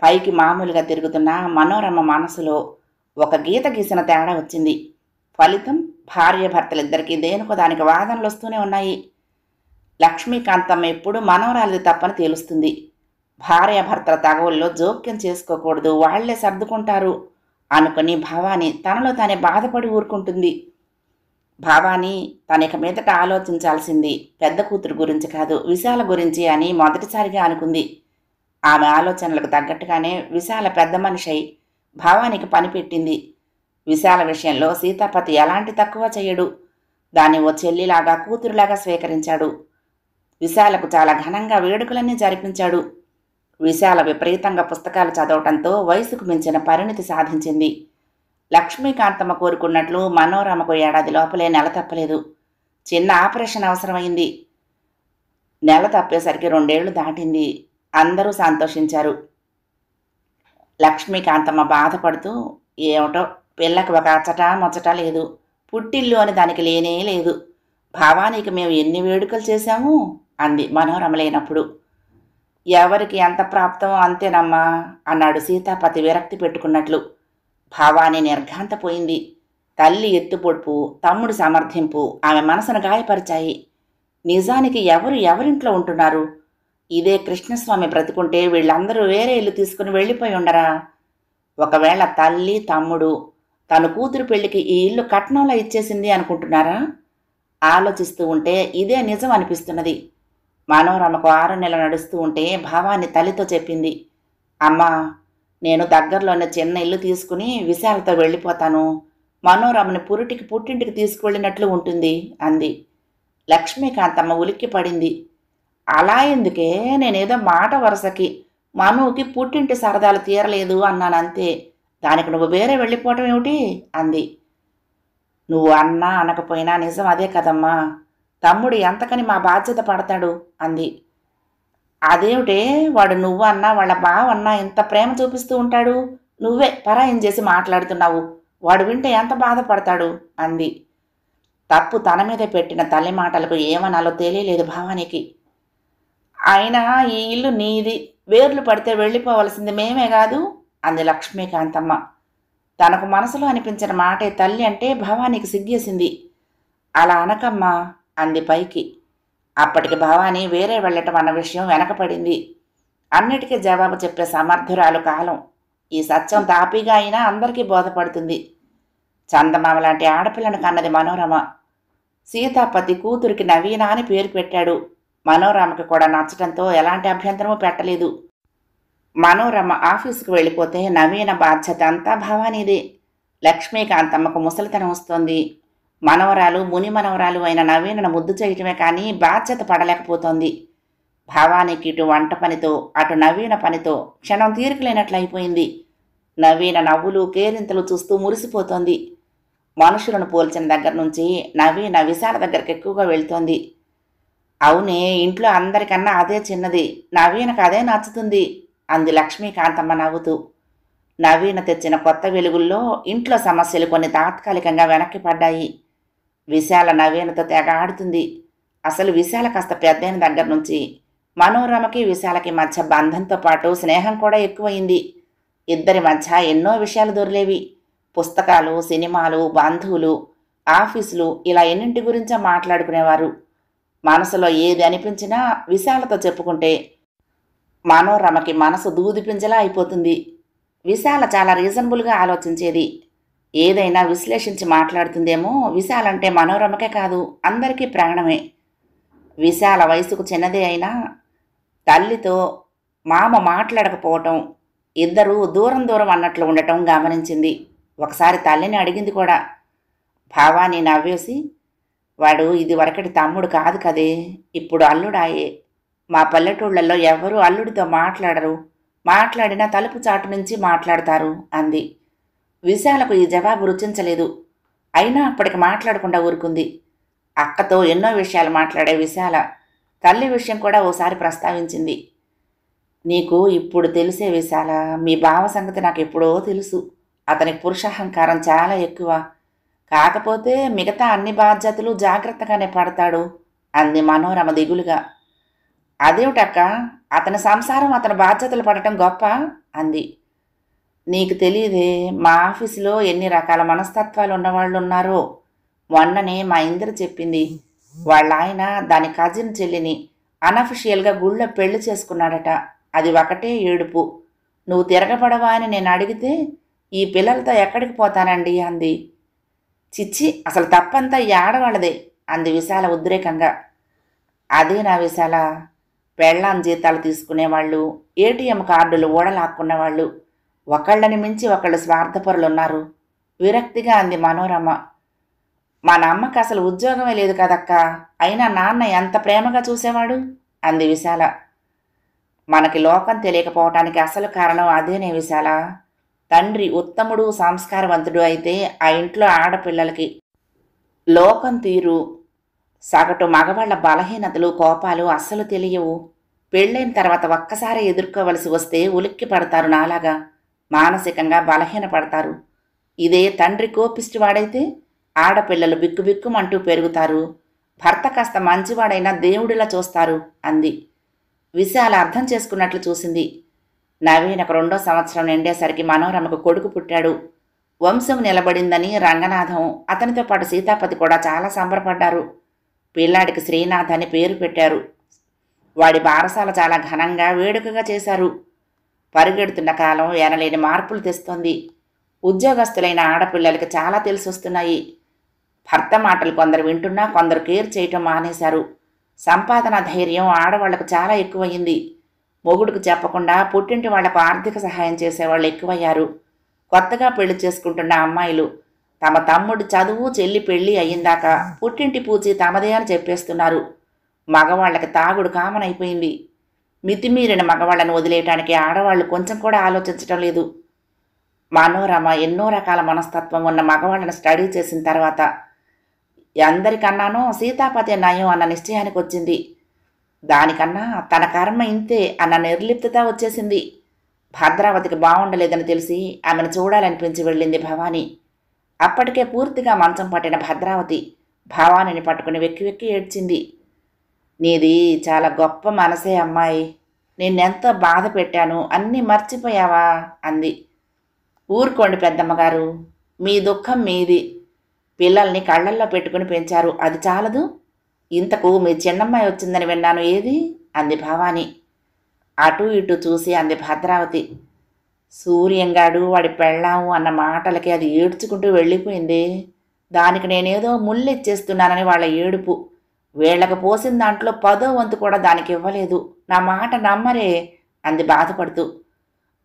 పైకి మామూలుగా తిరుగుతున్న మనోరమ మనసులో ఒక గీత గీసిన తేడా వచ్చింది. ఫలితం భార్యాభర్తలిద్దరికీ దేనికో దానికి వాదనలు వస్తూనే ఉన్నాయి. లక్ష్మీకాంతమ్మ ఎప్పుడు మనవరాలిది తప్పని తేలుస్తుంది. భార్యాభర్తల తగవుల్లో జోక్యం చేసుకోకూడదు, వాళ్లే సర్దుకుంటారు అనుకుని భవాని తనలో తానే బాధపడి ఊరుకుంటుంది. భవాని తనిక మీదట ఆలోచించాల్సింది పెద్ద కూతురు గురించి కాదు, విశాల గురించి అని మొదటిసారిగా అనుకుంది. ఆమె ఆలోచనలకు తగ్గట్టుగానే విశాల పెద్ద మనిషి అయి భవానికి పని పెట్టింది. విశాల విషయంలో సీతాపతి ఎలాంటి తక్కువ చేయడు. దాన్ని ఓ చెల్లిలాగా కూతురులాగా స్వీకరించాడు. విశాలకు చాలా ఘనంగా వేడుకలన్నీ జరిపించాడు. విశాల విపరీతంగా పుస్తకాలు చదవటంతో వయసుకు మించిన పరిణితి సాధించింది. లక్ష్మీకాంతమ్మ కోరుకున్నట్లు మనోరమకు ఏడాది లోపలే నెల తప్పలేదు. చిన్న ఆపరేషన్ అవసరమైంది. నెల తప్పేసరికి 2 ఏళ్లు దాటింది. అందరూ సంతోషించారు. లక్ష్మీకాంతమ్మ బాధపడుతూ, ఏమిటో పిల్లకి ఒక అచ్చట ముచ్చట లేదు, పుట్టిల్లు అని దానికి లేనే లేదు. భావానికి మేము ఎన్ని వేడుకలు చేశాము అంది మనోరమ లేనప్పుడు. ఎవరికి ఎంత ప్రాప్తం అంతేనమ్మా అన్నాడు సీతాపతి విరక్తి పెట్టుకున్నట్లు. భావాని నిర్ఘాంతపోయింది. తల్లి ఎత్తుపొడుపు, తమ్ముడు సమర్థింపు ఆమె మనసును గాయపరిచాయి. నిజానికి ఎవరింట్లో ఉంటున్నారు? ఇదే కృష్ణస్వామి బ్రతికుంటే వీళ్ళందరూ వేరే ఇల్లు తీసుకుని వెళ్ళిపోయి ఉండరా? ఒకవేళ తల్లి తమ్ముడు తన కూతురు పెళ్లికి ఈ ఇల్లు కట్నంలో ఇచ్చేసింది అనుకుంటున్నారా? ఆలోచిస్తూ ఉంటే ఇదే నిజం అనిపిస్తున్నది. మనోరమకు 6 నెలలు నడుస్తూ ఉంటే భావాన్ని తల్లితో చెప్పింది. అమ్మా, నేను దగ్గరలోనే చిన్న ఇల్లు తీసుకుని విశాలతో వెళ్ళిపోతాను. మనోరమని పుట్టింటికి తీసుకువెళ్ళినట్లు ఉంటుంది అంది. లక్ష్మీకాంతమ్మ ఉలిక్కి పడింది. అలా ఎందుకే? నేనేదో మాట వరుసకి మనువుకి పుట్టింటి సరదాలు తీరలేదు అన్నానంతే. దానికి నువ్వు వేరే వెళ్ళిపోవటం ఏమిటి అంది. నువ్వు అన్నా అనకపోయినా నిజం అదే కదమ్మా. తమ్ముడు ఎంతకని మా బాధ్యత పడతాడు అంది. అదేమిటే, వాడు నువ్వు అన్నా వాళ్ళ బావన్నా ఇంత ప్రేమ చూపిస్తూ ఉంటాడు. నువ్వే పరాయం చేసి మాట్లాడుతున్నావు. వాడు వింటే ఎంత బాధపడతాడు అంది. తప్పు తన మీద పెట్టిన తల్లి మాటలకు ఏమనాలో తెలియలేదు భావానికి. అయినా ఈ ఇల్లు నీది, వేర్లు పడితే వెళ్ళిపోవలసింది మేమే కాదు అంది లక్ష్మీకాంతమ్మ. తనకు మనసులో అనిపించిన మాటే తల్లి అంటే భవానీకి సిగ్గేసింది. అలా అనకమ్మా అంది పైకి. అప్పటికి భవానీ వేరే వెళ్ళటం అన్న విషయం వెనకపడింది. అన్నిటికీ జవాబు చెప్పే సమర్థురాలు కాలం. ఈ సత్యం తాపీగా అయినా అందరికీ బోధపడుతుంది. చందమామ లాంటి ఆడపిల్లను కన్నది మనోరమ. సీతాపతి కూతురికి నవీన అని పేరు పెట్టాడు. మనోరమకి కూడా నచ్చటంతో ఎలాంటి అభ్యంతరమూ పెట్టలేదు. మనోరమ ఆఫీసుకు వెళ్ళిపోతే నవీన బాధ్యత అంతా భవానీదే. లక్ష్మీకాంతమ్మకు ముసలితనం వస్తోంది. మనవరాలు ముని మనవరాలు అయిన నవీనను ముద్దు చేయటమే కానీ బాధ్యత పడలేకపోతోంది. భావానికి ఇటు వంట పనితో అటు నవీన పనితో క్షణం తీరికలేనట్లయిపోయింది. నవీన నవ్వులు కేరింతలు చూస్తూ మురిసిపోతోంది. మనుషులను పోల్చిన దగ్గర నుంచి నవీన విశాల దగ్గరికి ఎక్కువగా వెళ్తోంది. అవునే, ఇంట్లో అందరికన్నా అదే చిన్నది, నవీనకు అదే నచ్చుతుంది అంది లక్ష్మీకాంతమ్మ నవ్వుతూ. నవీన తెచ్చిన కొత్త వెలుగుల్లో ఇంట్లో సమస్యలు కొన్ని తాత్కాలికంగా వెనక్కి పడ్డాయి. విశాల నవీనతో తెగ ఆడుతుంది. అసలు విశాల కాస్త పెద్దయిన దగ్గర నుంచి మనోరమకి విశాలకి మధ్య బంధంతో పాటు స్నేహం కూడా ఎక్కువైంది. ఇద్దరి మధ్య ఎన్నో విషయాలు దొరిలేవి. పుస్తకాలు, సినిమాలు, బంధువులు, ఆఫీసులు ఇలా ఎన్నింటి గురించో మాట్లాడుకునేవారు. మనసులో ఏది అనిపించినా విశాలతో చెప్పుకుంటే మనోరమకి మనసు దూదిపింజలా అయిపోతుంది. విశాల చాలా రీజనబుల్గా ఆలోచించేది. ఏదైనా విశ్లేషించి మాట్లాడుతుందేమో. విశాలంటే మనోరమకే కాదు అందరికీ ప్రాణమే. విశాల వయసుకు చిన్నదే అయినా తల్లితో మామ మాట్లాడకపోవటం, ఇద్దరూ దూరం దూరం అన్నట్లు ఉండటం గమనించింది. ఒకసారి తల్లిని అడిగింది కూడా. భావాని నవ్వేసి, వాడు ఇది వరకటి తమ్ముడు కాదు కదే, ఇప్పుడు అల్లుడాయే. మా పల్లెటూళ్ళల్లో ఎవరూ అల్లుడితో మాట్లాడరు, మాట్లాడినా తలుపు చాటు నుంచి మాట్లాడతారు అంది. విశాలకు ఈ జవాబు రుచించలేదు. అయినా అప్పటికి మాట్లాడకుండా ఊరుకుంది. అక్కతో ఎన్నో విషయాలు మాట్లాడే విశాల తల్లి విషయం కూడా ఓసారి ప్రస్తావించింది. నీకు ఇప్పుడు తెలిసే విశాల, మీ బావ సంగతి నాకు ఎప్పుడో తెలుసు. అతనికి పురుషాహంకారం చాలా ఎక్కువ. కాకపోతే మిగతా అన్ని బాధ్యతలు జాగ్రత్తగానే పడతాడు అంది మనోరమ దిగులుగా. అదేమిటక్క, అతని సంసారం అతని బాధ్యతలు పడటం గొప్ప అంది. నీకు తెలియదే, మా ఆఫీసులో ఎన్ని రకాల మనస్తత్వాలు ఉన్నవాళ్ళు ఉన్నారో. మొన్ననే మా ఇందరు చెప్పింది. వాళ్ళ ఆయన దాని కజిన్ చెల్లిని అనఫిషియల్గా గుళ్ళో పెళ్లి చేసుకున్నాడట. అది ఒకటే ఏడుపు. నువ్వు తిరగబడవా అని నేను అడిగితే, ఈ పిల్లలతో ఎక్కడికి పోతానండి అంది. చిచ్చి, అసలు తప్పంతా ఈ ఆడవాళ్ళదే అంది విశాల ఉద్రేకంగా. అదే నా విశాల, పెళ్ళాం జీతాలు తీసుకునేవాళ్ళు, ఏటీఎం కార్డులు ఊడలాక్కున్నవాళ్ళు, ఒకళ్ళని మించి ఒకళ్ళు స్వార్థపరులున్నారు విరక్తిగా అంది మనోరమ. మా నాన్నకి అసలు ఉద్యోగమే లేదు కదక్క, అయినా నాన్న ఎంత ప్రేమగా చూసేవాడు అంది విశాల. మనకి లోకం తెలియకపోవటానికి అసలు కారణం అదేనే విశాల. తండ్రి ఉత్తముడు సంస్కారవంతుడు అయితే ఆ ఇంట్లో ఆడపిల్లలకి లోకం తీరు, సగటు మగవాళ్ల బలహీనతలు కోపాలు అస్సలు తెలియవు. పెళ్ళైన తర్వాత ఒక్కసారి ఎదుర్కోవలసి వస్తే ఉలిక్కి పడతారు, నాలాగా మానసికంగా బలహీన పడతారు. ఇదే తండ్రి కోపిష్టివాడైతే ఆడపిల్లలు బిక్కుబిక్కుమంటూ పెరుగుతారు. భర్త కాస్త మంచివాడైనా దేవుడిలా చూస్తారు అంది. విశాల అర్థం చేసుకున్నట్లు చూసింది. నవీనకు 2వ సంవత్సరం నిండేసరికి మనోరమకు కొడుకు పుట్టాడు. వంశం నిలబడిందని రంగనాథం, అతనితో పాటు సీతాపతి కూడా చాలా సంబరపడ్డారు. పిల్లాడికి శ్రీనాథ్ అని పేరు పెట్టారు. వాడి బారసాల చాలా ఘనంగా వేడుకగా చేశారు. పరుగెడుతున్న కాలం ఎనలేని మార్పులు తెస్తోంది. ఉద్యోగస్తులైన ఆడపిల్లలకి చాలా తెలిసొస్తున్నాయి. భర్త మాటలు కొందరు వింటున్నా కొందరు కేర్ చేయటం మానేశారు. సంపాదన ధైర్యం ఆడవాళ్లకు చాలా ఎక్కువయింది. మొగుడుకు చెప్పకుండా పుట్టింటి వాళ్లకు ఆర్థిక సహాయం చేసేవాళ్ళు ఎక్కువయ్యారు. కొత్తగా పెళ్లి చేసుకుంటున్న అమ్మాయిలు తమ తమ్ముడి చదువు, చెల్లి పెళ్లి అయ్యిందాక పుట్టింటి పూచి తమదే అని చెప్పేస్తున్నారు. మగవాళ్లకి తాగుడు కామన్ అయిపోయింది. మితిమీరిన మగవాళ్లను వదిలేయటానికి ఆడవాళ్లు కొంచెం కూడా ఆలోచించటం లేదు. మనోరమ ఎన్నో రకాల మనస్తత్వం ఉన్న మగవాళ్ళని స్టడీ చేసిన తర్వాత అందరికన్నానో సీతాపతి నయం అన్న నిశ్చయానికి వచ్చింది. దానికన్నా తన కర్మ ఇంతే అన్న నిర్లిప్తత వచ్చేసింది. భద్రావతికి బాగుండలేదని తెలిసి ఆమెను చూడాలనిపించి వెళ్ళింది భవాని. అప్పటికే పూర్తిగా మంచం పట్టిన భద్రావతి భవానిని పట్టుకుని వెక్కి వెక్కి ఏడ్చింది. నీది చాలా గొప్ప మనసే అమ్మాయి, నిన్నెంతో బాధ పెట్టాను, అన్నీ మర్చిపోయావా అంది. ఊరుకోండి పెద్దమ్మగారు, మీ దుఃఖం మీది. పిల్లల్ని కళ్ళల్లో పెట్టుకుని పెంచారు, అది చాలదు. ఇంతకు మీ చిన్నమ్మాయి వచ్చిందని విన్నాను, ఏది అంది భవాని. అటూ ఇటూ చూసి అంది భద్రావతి. సూర్యంగాడు వాడి పెళ్ళాము అన్న మాటలకి అది ఏడ్చుకుంటూ వెళ్ళిపోయింది. దానికి నేనేదో ముళ్ళెచ్చేస్తున్నానని వాళ్ళ ఏడుపు. వీళ్లకు పోసిన దాంట్లో 10వ వంతు కూడా దానికి ఇవ్వలేదు. నా మాట నమ్మరే అంది బాధపడుతూ.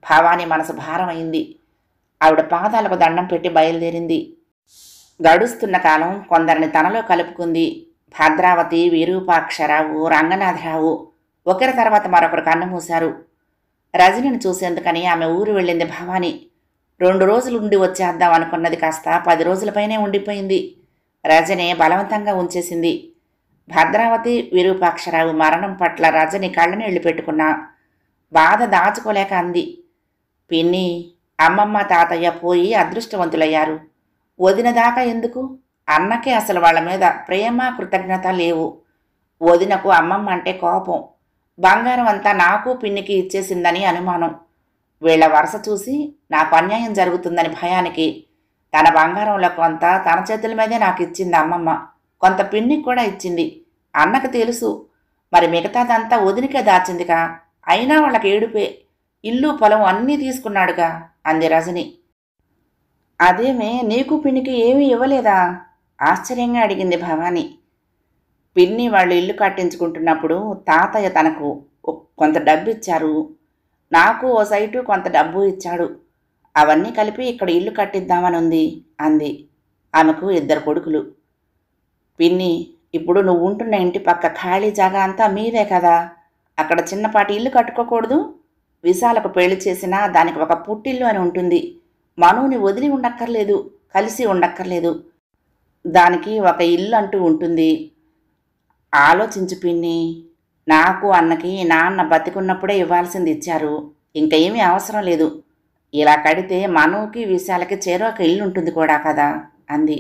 భవాని మనసు భారమైంది. ఆవిడ పాదాలకు దండం పెట్టి బయలుదేరింది. గడుస్తున్న కాలం కొందరిని తనలో కలుపుకుంది. భద్రావతి, విరూపాక్షరావు, రంగనాథరావు ఒకరి తర్వాత మరొకరు కన్నుమూశారు. రజనిని చూసేందుకని ఆమె ఊరు వెళ్ళింది భవాని. 2 రోజులు ఉండి వచ్చేద్దాం అనుకున్నది కాస్త 10 రోజులపైనే ఉండిపోయింది. రజని బలవంతంగా ఉంచేసింది. భద్రావతి, విరూపాక్షరావు మరణం పట్ల రజని కళ్ళనీళ్లు పెట్టుకున్నా బాధ దాచుకోలేక అంది. పిన్ని, అమ్మమ్మ తాతయ్య పోయి అదృష్టవంతులయ్యారు. వదిన దాకా ఎందుకు? అన్నకే అసలు వాళ్ళ మీద ప్రేమ కృతజ్ఞత లేవు. వదినకు అమ్మమ్మ అంటే కోపం. బంగారం అంతా నాకు పిన్నికి ఇచ్చేసిందని అనుమానం. వీళ్ల వరుస చూసి నాకు అన్యాయం జరుగుతుందని భయానికి తన బంగారంలో కొంత తన చేతుల మీదే నాకు ఇచ్చింది అమ్మమ్మ. కొంత పిన్నికి కూడా ఇచ్చింది. అన్నకు తెలుసు, మరి మిగతాదంతా వదినికే దాచిందిగా. అయినా వాళ్ళకి ఏడుపే. ఇల్లు పొలం అన్నీ తీసుకున్నాడుగా అంది రజని. అదేమే, నీకు పిన్నికి ఏమీ ఇవ్వలేదా ఆశ్చర్యంగా అడిగింది భవాని. పిన్ని వాళ్ళు ఇల్లు కట్టించుకుంటున్నప్పుడు తాతయ్య తనకు కొంత డబ్బిచ్చారు. నాకు ఓ సైటు కొంత డబ్బు ఇచ్చాడు. అవన్నీ కలిపి ఇక్కడ ఇల్లు కట్టిద్దామనుంది అంది. ఆమెకు 2 కొడుకులు. పిన్ని, ఇప్పుడు నువ్వు ఉంటున్న ఇంటి పక్క ఖాళీ జాగా అంతా మీదే కదా, అక్కడ చిన్నపాటి ఇల్లు కట్టుకోకూడదు? విశాలకు పెళ్లి చేసినా దానికి ఒక పుట్టిల్లు అని ఉంటుంది. మనుని వదిలి ఉండక్కర్లేదు, కలిసి ఉండక్కర్లేదు. దానికి ఒక ఇల్లు అంటూ ఉంటుంది. ఆలోచించు పిన్ని. నాకు అన్నకి నాన్న బతికున్నప్పుడే ఇవ్వాల్సింది ఇచ్చారు. ఇంక ఏమీ అవసరం లేదు. ఇలా కడితే మనుకి విశాలకి చెరొక ఇల్లు ఉంటుంది కూడా కదా అంది.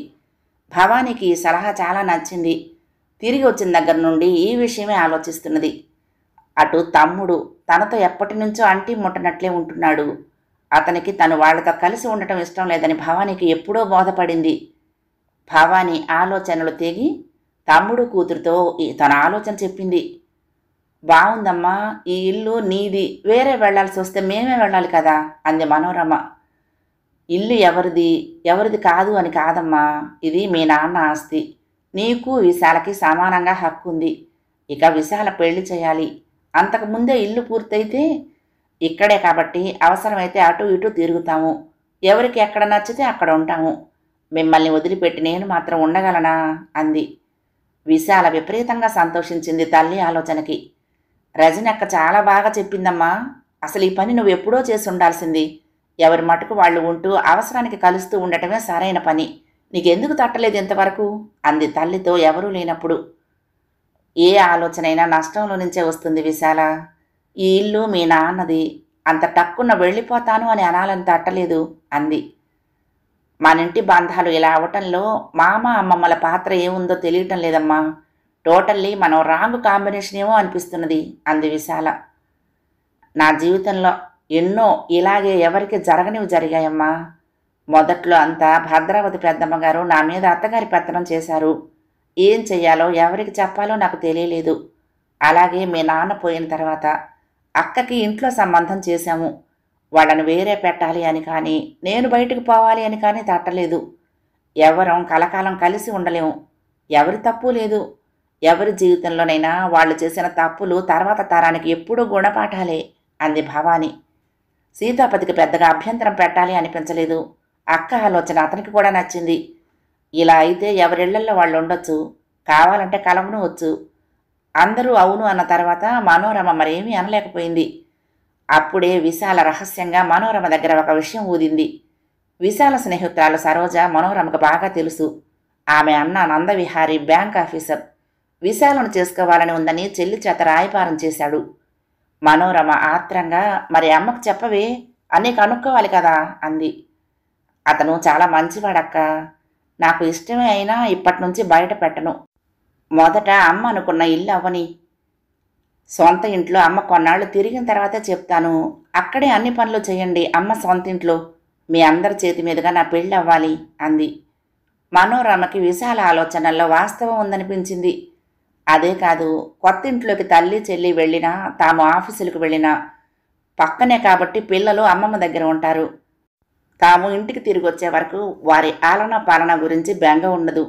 భవానీకి ఈ సలహా చాలా నచ్చింది. తిరిగి వచ్చిన దగ్గర నుండి ఈ విషయమే ఆలోచిస్తున్నది. అటు తమ్ముడు తనతో ఎప్పటి నుంచో అంటి ముట్టనట్లే ఉంటున్నాడు. అతనికి తను వాళ్లతో కలిసి ఉండటం ఇష్టం లేదని భవానీకి ఎప్పుడో బోధపడింది. భవానీ ఆలోచనలు తెగి తమ్ముడు కూతురుతో తన ఆలోచన చెప్పింది. బావుందమ్మా, ఈ ఇల్లు నీది, వేరే వెళ్లాల్సి వస్తే మేమే వెళ్ళాలి కదా అంది మనోరమ. ఇల్లు ఎవరిది ఎవరిది కాదు అని కాదమ్మా, ఇది మీ నాన్న ఆస్తి. నీకు విశాలకి సమానంగా హక్కు ఉంది. ఇక విశాల పెళ్లి చేయాలి. అంతకుముందే ఇల్లు పూర్తయితే ఇక్కడే కాబట్టి అవసరమైతే అటు ఇటు తిరుగుతాము. ఎవరికి ఎక్కడ నచ్చితే అక్కడ ఉంటాము. మిమ్మల్ని వదిలిపెట్టి నేను మాత్రం ఉండగలనా అంది. విశాల విపరీతంగా సంతోషించింది తల్లి ఆలోచనకి. రజనక్క చాలా బాగా చెప్పిందమ్మా. అసలు ఈ పని నువ్వు ఎప్పుడో చేసి ఉండాల్సింది. ఎవరి మటుకు వాళ్ళు ఉంటూ అవసరానికి కలుస్తూ ఉండటమే సరైన పని. నీకెందుకు తట్టలేదు ఇంతవరకు అంది తల్లితో ఎవరూ లేనప్పుడు. ఏ ఆలోచనైనా నష్టంలో నుంచే వస్తుంది విశాల. ఈ ఇల్లు మీ నాన్నది. అంత టక్కున వెళ్ళిపోతాను అని అనాలని తట్టలేదు అంది. మనింటి బంధాలు ఇలా అవటంలో మామ అమ్మమ్మల పాత్ర ఏముందో తెలియటం లేదమ్మా. టోటల్లీ మనం రాంగ్ కాంబినేషన్ ఏమో అనిపిస్తున్నది అంది విశాల. నా జీవితంలో ఎన్నో ఇలాగే ఎవరికి జరగనివి జరిగాయమ్మా. మొదట్లో అంతా భద్రావతి పెద్దమ్మగారు నా మీద అత్తగారి పెత్తనం చేశారు. ఏం చెయ్యాలో ఎవరికి చెప్పాలో నాకు తెలియలేదు. అలాగే మీ నాన్న పోయిన తర్వాత అక్కకి ఇంట్లో సంబంధం చేశాము. వాళ్ళని వేరే పెట్టాలి అని కానీ నేను బయటకు పోవాలి అని కానీ తట్టలేదు. ఎవరం కలకాలం కలిసి ఉండలేము. ఎవరి తప్పు లేదు. ఎవరి జీవితంలోనైనా వాళ్ళు చేసిన తప్పులు తర్వాత తరానికి ఎప్పుడూ గుణపాఠాలే అంది భవాని. సీతాపతికి పెద్దగా అభ్యంతరం పెట్టాలి అనిపించలేదు. అక్క ఆలోచన అతనికి కూడా నచ్చింది. ఇలా అయితే ఎవరిళ్లల్లో వాళ్ళు ఉండొచ్చు, కావాలంటే కలవను వచ్చు. అందరూ అవును అన్న తర్వాత మనోరమ మరేమీ అనలేకపోయింది. అప్పుడే విశాల రహస్యంగా మనోరమ దగ్గర ఒక విషయం ఊదింది. విశాల స్నేహితురాలు సరోజ మనోరమకు బాగా తెలుసు. ఆమె అన్న నందవిహారి బ్యాంక్ ఆఫీసర్. విశాలను చేసుకోవాలని ఉందని చెల్లి చేత రాయపారం చేశాడు. మనోరమ ఆత్రంగా, మరి అమ్మకు చెప్పవే, అన్నీ కనుక్కోవాలి కదా అంది. అతను చాలా మంచివాడక్క. నాకు ఇష్టమే అయినా ఇప్పటి నుంచి బయట పెట్టను. మొదట అమ్మ అనుకున్న ఇల్లు అవ్వని. సొంత ఇంట్లో అమ్మ కొన్నాళ్ళు తిరిగిన తర్వాతే చెప్తాను. అక్కడే అన్ని పనులు చేయండి అమ్మ సొంత ఇంట్లో. మీ అందరి చేతి మీదుగా నా పెళ్ళి అవ్వాలి అంది. మనోరమకి విశాల ఆలోచనల్లో వాస్తవం ఉందనిపించింది. అదే కాదు, కొత్త ఇంట్లోకి తల్లి చెల్లి వెళ్ళినా తాము ఆఫీసులకు వెళ్ళినా పక్కనే కాబట్టి పిల్లలు అమ్మమ్మ దగ్గర ఉంటారు. తాము ఇంటికి తిరిగి వచ్చే వరకు వారి ఆలన పాలన గురించి బెంగ ఉండదు.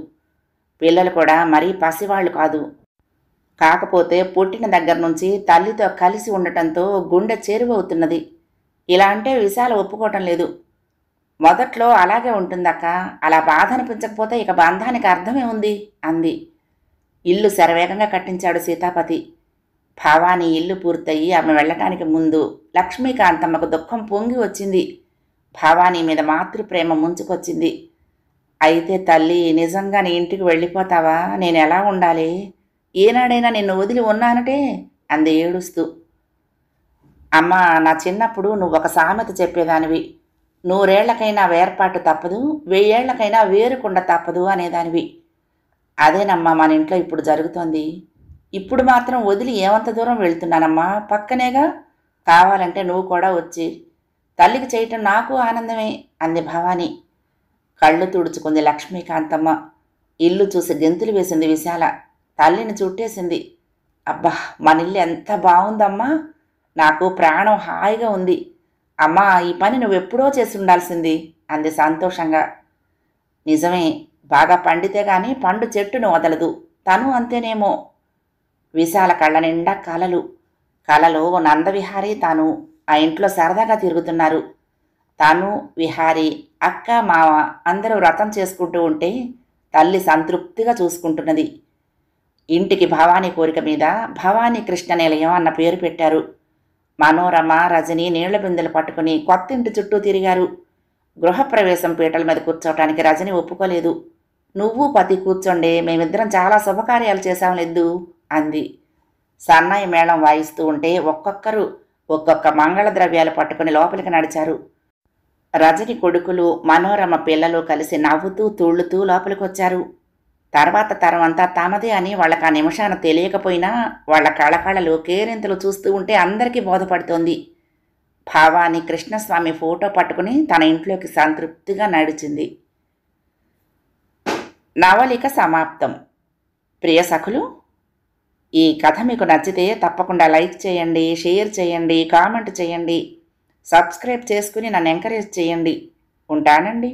పిల్లలు కూడా మరీ పసివాళ్లు కాదు. కాకపోతే పుట్టిన దగ్గర నుంచి తల్లితో కలిసి ఉండటంతో గుండె చేరువవుతున్నది. ఇలా అంటే విశాల ఒప్పుకోవటం లేదు. మొదట్లో అలాగే ఉంటుందక్క. అలా బాధ అనిపించకపోతే ఇక బంధానికి అర్థమే ఉంది అంది. ఇల్లు శరవేగంగా కట్టించాడు సీతాపతి. భవానీ ఇల్లు పూర్తయి ఆమె వెళ్ళటానికి ముందు లక్ష్మీకాంతమ్మకు దుఃఖం పొంగి వచ్చింది. భవానీ మీద మాతృప్రేమ ముంచుకొచ్చింది. అయితే తల్లి, నిజంగా నీ ఇంటికి వెళ్ళిపోతావా? నేను ఎలా ఉండాలి? ఏనాడైనా నిన్ను వదిలి ఉన్నానటే అంది ఏడుస్తూ. అమ్మా, నా చిన్నప్పుడు నువ్వొక సామెత చెప్పేదానివి. 100 ఏళ్లకైనా వేర్పాటు తప్పదు, 1000 ఏళ్లకైనా వేరుకుండా తప్పదు అనేదానివి. అదేనమ్మా మన ఇంట్లో ఇప్పుడు జరుగుతోంది. ఇప్పుడు మాత్రం వదిలి ఏమంత దూరం వెళ్తున్నానమ్మా? పక్కనేగా. కావాలంటే నువ్వు కూడా వచ్చి తల్లికి చేయటం నాకు ఆనందమే అంది భవానీ. కళ్ళు తుడుచుకుంది లక్ష్మీకాంతమ్మ. ఇల్లు చూసి గెంతులు వేసింది విశాల. తల్లిని చుట్టేసింది. అబ్బా, మన ఇల్లు ఎంత బాగుందమ్మా. నాకు ప్రాణం హాయిగా ఉంది. అమ్మా, ఈ పని నువ్వెప్పుడో చేసి ఉండాల్సింది అంది సంతోషంగా. నిజమే, బాగా పండితే గాని పండు చెట్టును వదలదు. తను అంతేనేమో. విశాల కళ్ళ నిండా కలలు. కలలో నందవిహారీ తాను ఆ ఇంట్లో సరదాగా తిరుగుతున్నారు. తాను, విహారి, అక్క, మావ అందరూ వ్రతం చేసుకుంటూ ఉంటే తల్లి సంతృప్తిగా చూసుకుంటున్నది. ఇంటికి భవానీ కోరిక మీద భవానీ కృష్ణ నిలయం అన్న పేరు పెట్టారు. మనోరమ, రజని నీళ్ల బిందెలు పట్టుకుని కొత్తింటి చుట్టూ తిరిగారు. గృహప్రవేశం పీటల మీద కూర్చోవటానికి రజని ఒప్పుకోలేదు. నువ్వు పతి కూర్చోండే, మేమిద్దరం చాలా శుభకార్యాలు చేశాంలెద్దు అంది. సన్నాయి మేళం వాయిస్తూ ఉంటే ఒక్కొక్కరు ఒక్కొక్క మంగళ ద్రవ్యాలు పట్టుకుని లోపలికి నడిచారు. రజని కొడుకులు, మనోరమ పిల్లలు కలిసి నవ్వుతూ తుళ్ళుతూ లోపలికొచ్చారు. తర్వాత తరమంతా తమదే అని వాళ్ళకి ఆ నిమిషాన తెలియకపోయినా వాళ్ళ కళకళలు, కేరింతలు చూస్తూ ఉంటే అందరికీ బోధపడుతోంది. భావాని కృష్ణస్వామి ఫోటో పట్టుకుని తన ఇంట్లోకి సంతృప్తిగా నడిచింది. నవలిక సమాప్తం. ప్రియ సఖులు, ఈ కథ మీకు నచ్చితే తప్పకుండా లైక్ చేయండి, షేర్ చేయండి, కామెంట్ చేయండి, సబ్స్క్రైబ్ చేసుకుని నన్ను ఎంకరేజ్ చేయండి. ఉంటానండి.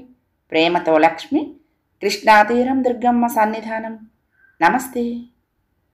ప్రేమతో లక్ష్మి, కృష్ణాతీరం దుర్గమ్మ సన్నిధానం. నమస్తే.